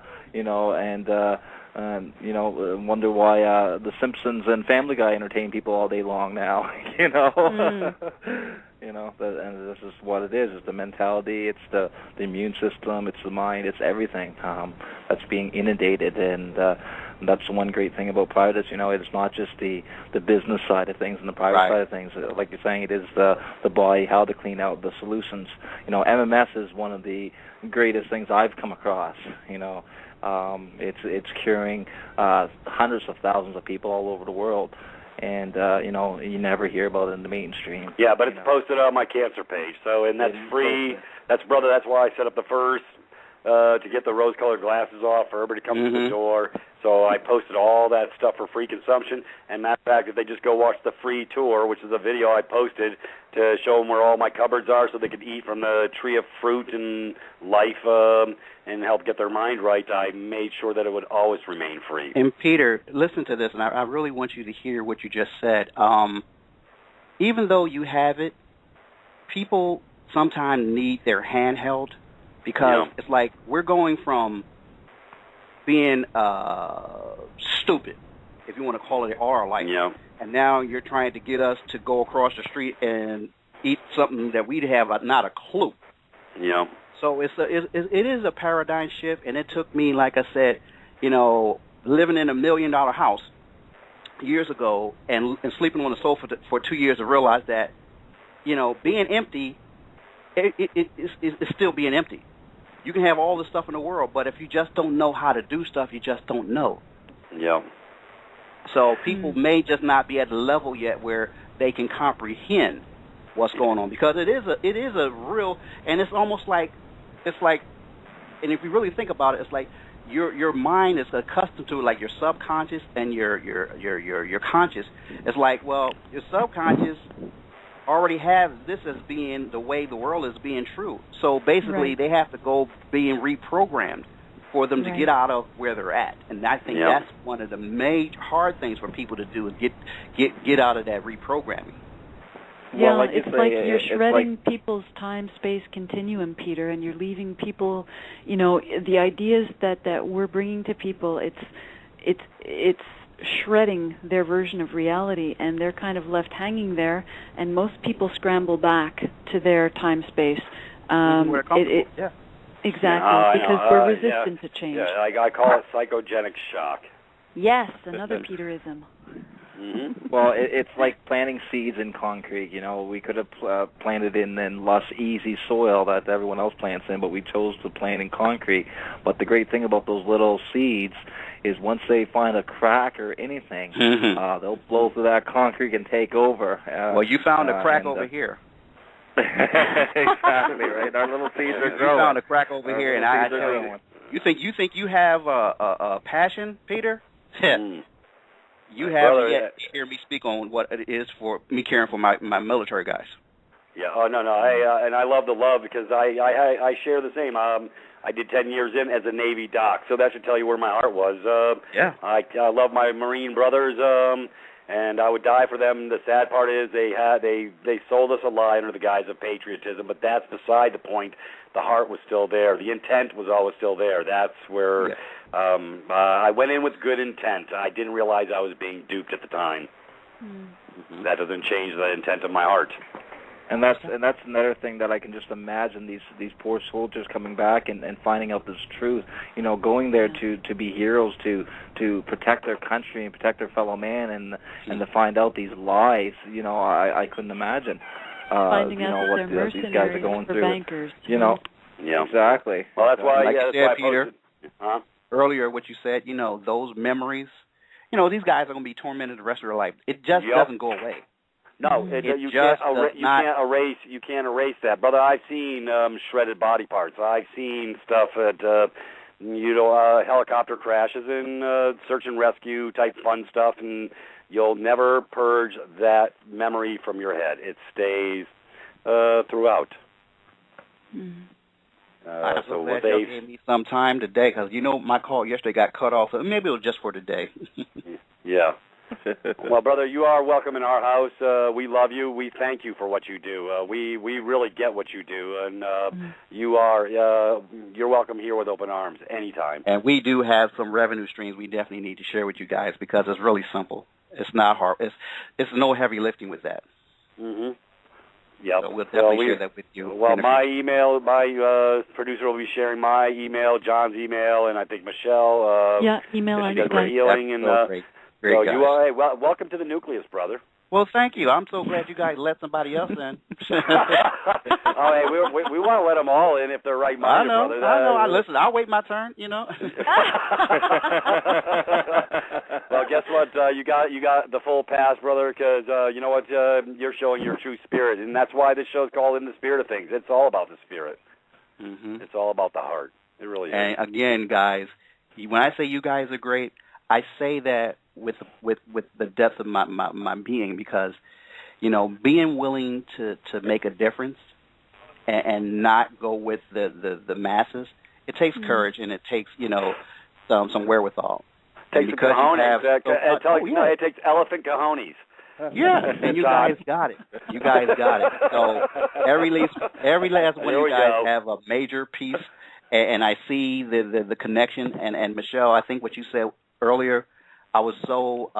why The Simpsons and Family Guy entertain people all day long now. And this is what it is. It's the mentality. It's the immune system. It's the mind. It's everything that's being inundated. And that's the one great thing about Privatis. It's not just the business side of things and the private side of things. Like you're saying, it is the body, how to clean out the solutions. MMS is one of the greatest things I've come across. It's curing hundreds of thousands of people all over the world. And, you never hear about it in the mainstream. Yeah, but it's posted on my cancer page. And that's free. That's why I set up the first to get the rose-colored glasses off for everybody to come to the door. So I posted all that stuff for free consumption. And matter of fact, if they just go watch the free tour, which is a video I posted to show them where all my cupboards are so they could eat from the tree of fruit and life and help get their mind right, I made sure that it would always remain free. And Peter, listen to this, and I really want you to hear what you just said. Even though you have it, people sometimes need their hand held because it's like we're going from being stupid, if you want to call it our life, and now you're trying to get us to go across the street and eat something that we'd have not a clue. Yeah. So it is a paradigm shift, and it took me, like I said, living in $1 million house years ago and sleeping on the sofa for 2 years to realize that, being empty, it's still being empty. You can have all the stuff in the world, but if you just don't know how to do stuff, you just don't know. Yeah. So people may just not be at the level yet where they can comprehend what's going on, because it is a real, and it's almost like, and if you really think about it, it's like your mind is accustomed to, like, your subconscious and your conscious. It's like, well, your subconscious already have this as being the way the world is being true. So basically, they have to go being reprogrammed for them to get out of where they're at. And I think that's one of the major hard things for people to do, is get out of that reprogramming. Yeah, well, it's like you're shredding people's time-space continuum, Peter, and you're leaving people, the ideas that we're bringing to people, it's shredding their version of reality, and they're kind of left hanging there, and most people scramble back to their time-space. Exactly, because we're resistant to change. Yeah, I call it psychogenic shock. Yes, another Peterism. Mm-hmm. Well, it's like planting seeds in concrete. We could have planted in lush, easy soil that everyone else plants in, but we chose to plant in concrete. But the great thing about those little seeds is once they find a crack or anything, they'll blow through that concrete and take over. Well, you found a crack over here. Exactly, right? Our little seeds are growing. You found a crack over here, and I tell you think you have a passion, Peter? You haven't yet hear me speak on what it is for me caring for my military guys. Yeah. Oh no. And I love the love, because I share the same. I did 10 years in as a Navy doc, so that should tell you where my heart was. I love my Marine brothers, and I would die for them. The sad part is they sold us a lie under the guise of patriotism, but that's beside the point. The heart was still there. The intent was always still there. That's where I went in with good intent. I didn't realize I was being duped at the time. Mm-hmm. That doesn't change the intent of my heart. And that's another thing that I can just imagine, these poor soldiers coming back and finding out this truth. Going there to be heroes, to protect their country and protect their fellow man, and to find out these lies. I couldn't imagine. Finding out what these guys are going through. Bankers. Yeah. Exactly. Well, that's why. Like that's you said, why Peter. Huh? Earlier, what you said. Those memories. These guys are going to be tormented the rest of their life. It just doesn't go away. No, you can't erase that, brother. I've seen shredded body parts. I've seen stuff at helicopter crashes and search and rescue type fun stuff, and you'll never purge that memory from your head. It stays throughout. I'm so glad you gave me some time today, because my call yesterday got cut off. Maybe it was just for today. Yeah. Well, brother, you are welcome in our house. We love you. We thank you for what you do. We really get what you do, and you're welcome here with open arms anytime. And we do have some revenue streams we definitely need to share with you guys, because it's really simple. It's not hard. It's no heavy lifting with that. Mm-hmm. Yep. So we'll definitely share that with you. Well, my email, my producer will be sharing my email, John's email, and I think Michelle. Email. She does great healing, and great so guys. you are. Welcome to the nucleus, brother. Well, thank you. I'm so glad you guys let somebody else in. Hey, we want to let them all in if they're right-minded, brother. I know. Listen, I'll wait my turn. Well, guess what? You got the full pass, brother, because you know what? You're showing your true spirit, and that's why this show's called In the Spirit of Things. It's all about the spirit. Mm-hmm. It's all about the heart. It really is. And again, guys, when I say you guys are great, I say that with the depth of my being, because being willing to make a difference and not go with the masses, it takes courage, and it takes some wherewithal. It takes cojones. It takes elephant cojones. Yeah, and you guys got it. So every last one of you guys have a major piece, and I see the connection. And Michelle, I think what you said earlier, I was so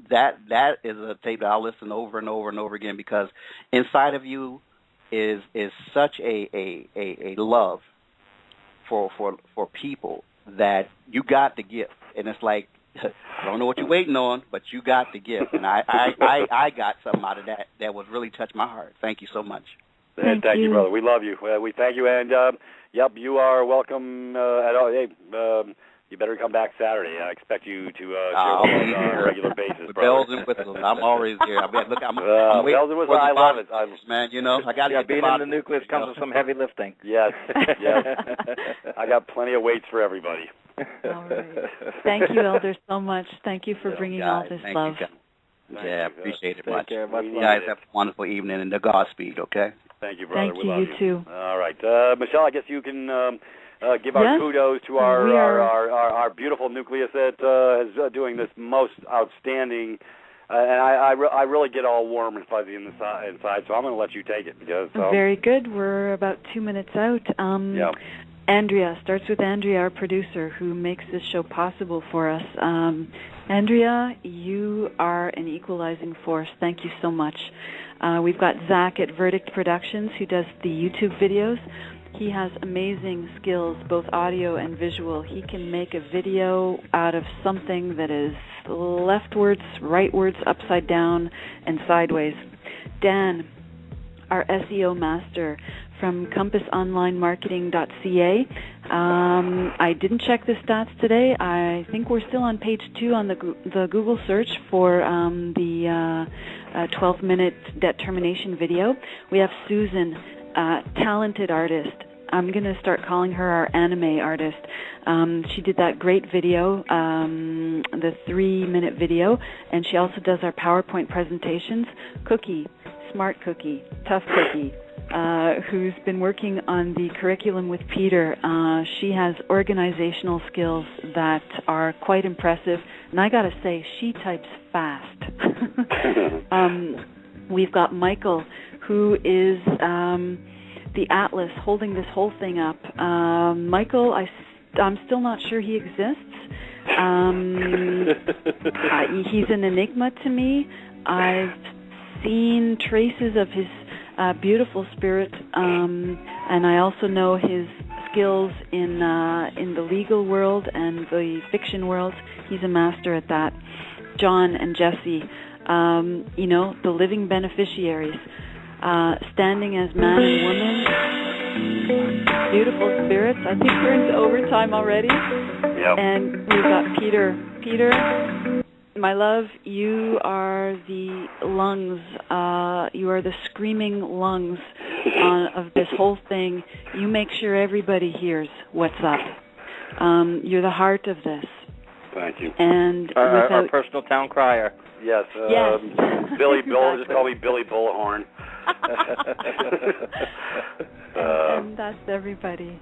that is a tape that I'll listen over and over and over again, because inside of you is such a love for people that you got the gift, and it's like, I don't know what you're waiting on, but you got the gift, and I got something out of that was really touched my heart. Thank you so much. Thank you, brother. We love you. We thank you, and yep, you are welcome. You better come back Saturday. I expect you to share on a regular basis, brother. Bells and whistles. I'm always here. I'm waiting bells and whistles. I love it. Man, I got to get being in the nucleus comes with some heavy lifting. Yes. I got plenty of weights for everybody. All right. Thank you, Elder, so much. Thank you for bringing all this love. Yeah, appreciate it much. Care. You guys have a wonderful evening, and the Godspeed, okay? Thank you, brother. Thank you, you too. All right. Michelle, I guess you can give our kudos to our beautiful nucleus that is doing this most outstanding, and I really get all warm and fuzzy inside, so I'm going to let you take it. Very good. We're about 2 minutes out. Andrea, starts with Andrea, our producer, who makes this show possible for us. Andrea, you are an equalizing force. Thank you so much. We've got Zach at Verdict Productions, who does the YouTube videos. He has amazing skills, both audio and visual. He can make a video out of something that is leftwards, rightwards, upside down, and sideways. Dan, our SEO master from compassonlinemarketing.ca. I didn't check the stats today. I think we're still on page 2 on the Google search for the 12-minute debt termination video. We have Susan, talented artist. I'm going to start calling her our anime artist. She did that great video, the 3-minute video, and she also does our PowerPoint presentations. Cookie, Smart Cookie, Tough Cookie, who's been working on the curriculum with Peter. She has organizational skills that are quite impressive, and I got to say, she types fast. We've got Michael, who is the Atlas holding this whole thing up. Michael, I'm still not sure he exists. He's an enigma to me. I've seen traces of his beautiful spirit, and I also know his skills in the legal world and the fiction world. He's a master at that. John and Jesse, the living beneficiaries, standing as man and woman, beautiful spirits. I think we're into overtime already. Yep. And we've got Peter. Peter, my love, you are the lungs, you are the screaming lungs of this whole thing. You make sure everybody hears what's up. You're the heart of this. Thank you. And our personal town crier. Yes. Yes. Billy Bull, just call me Billy Bullhorn. And that's everybody.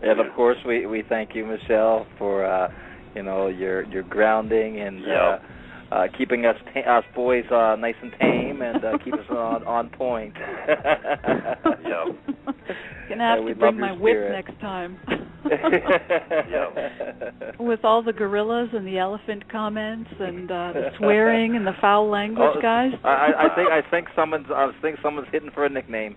And of course, we thank you, Michelle, for your grounding and keeping us boys nice and tame and keep us on point. Yep. Gonna have to bring my whip next time. With all the gorillas and the elephant comments and the swearing and the foul language, guys. I think someone's hitting for a nickname.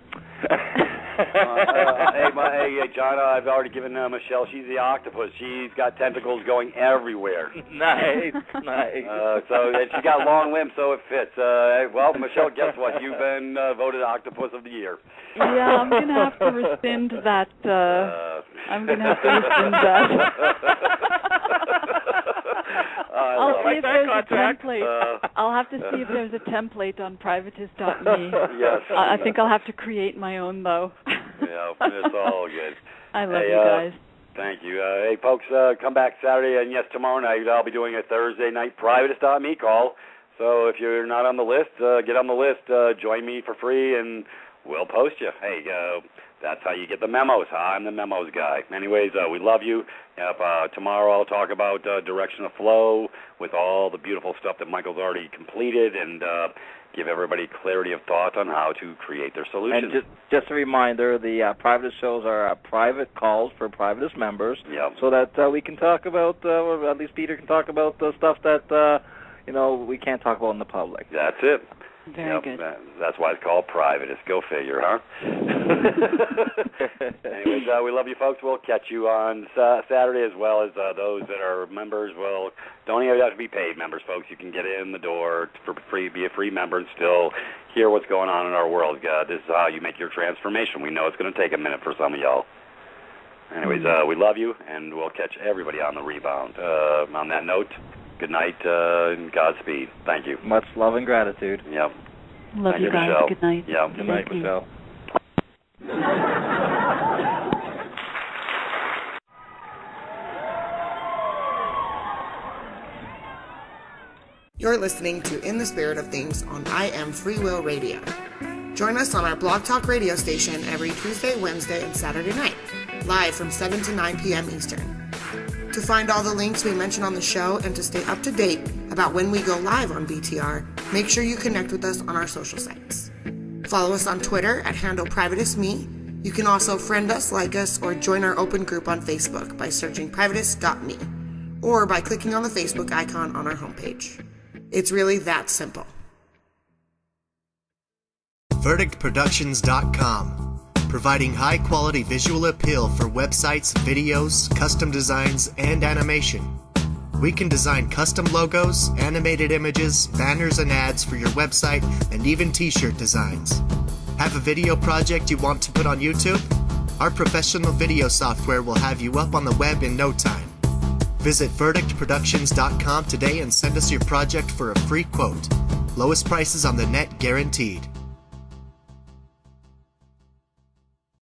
Hey, John, I've already given Michelle. She's the octopus. She's got tentacles going everywhere. Nice. And she got long limbs, so it fits. Well, Michelle, guess what? You've been voted Octopus of the Year. Yeah, I'm going to have to rescind that. I'll see if there's a template. I'll have to see if there's a template on Privatis.Me. Yes. I think I'll have to create my own, though. Yeah, it's all good. I love you guys. Thank you. Hey, folks, come back Saturday, and yes, tomorrow night I'll be doing a Thursday night Privatis.Me call. So if you're not on the list, get on the list. Join me for free, and we'll post you. Hey, that's how you get the memos. I'm the memos guy. Anyways, we love you. Tomorrow I'll talk about direction of flow with all the beautiful stuff that Michael's already completed, and give everybody clarity of thought on how to create their solutions. And just a reminder, the Privatis shows are private calls for Privatis members, so that we can talk about, or at least Peter can talk about the stuff that we can't talk about in the public. That's it. Very good. That's why it's called Privatis. Go figure, huh? Anyways, we love you, folks. We'll catch you on Saturday, as well as those that are members. Well, don't even have to be paid members, folks. You can get in the door for free, be a free member, and still hear what's going on in our world. This is how you make your transformation. We know it's going to take a minute for some of y'all. Anyways, we love you, and we'll catch everybody on the rebound. On that note, good night and Godspeed. Thank you. Much love and gratitude. Yep. Love you guys. Michelle. Good night. Yep. Good night, Michelle. You're listening to In the Spirit of Things on I Am Free Will Radio. Join us on our Blog Talk radio station every Tuesday, Wednesday, and Saturday night, live from 7 to 9 p.m. Eastern. To find all the links we mention on the show and to stay up to date about when we go live on BTR, make sure you connect with us on our social sites. Follow us on Twitter at handle Privatis.Me. You can also friend us, like us, or join our open group on Facebook by searching Privatis.Me, or by clicking on the Facebook icon on our homepage. It's really that simple. VerdictProductions.com, providing high-quality visual appeal for websites, videos, custom designs, and animation. We can design custom logos, animated images, banners and ads for your website, and even t-shirt designs. Have a video project you want to put on YouTube? Our professional video software will have you up on the web in no time. Visit VerdictProductions.com today and send us your project for a free quote. Lowest prices on the net guaranteed.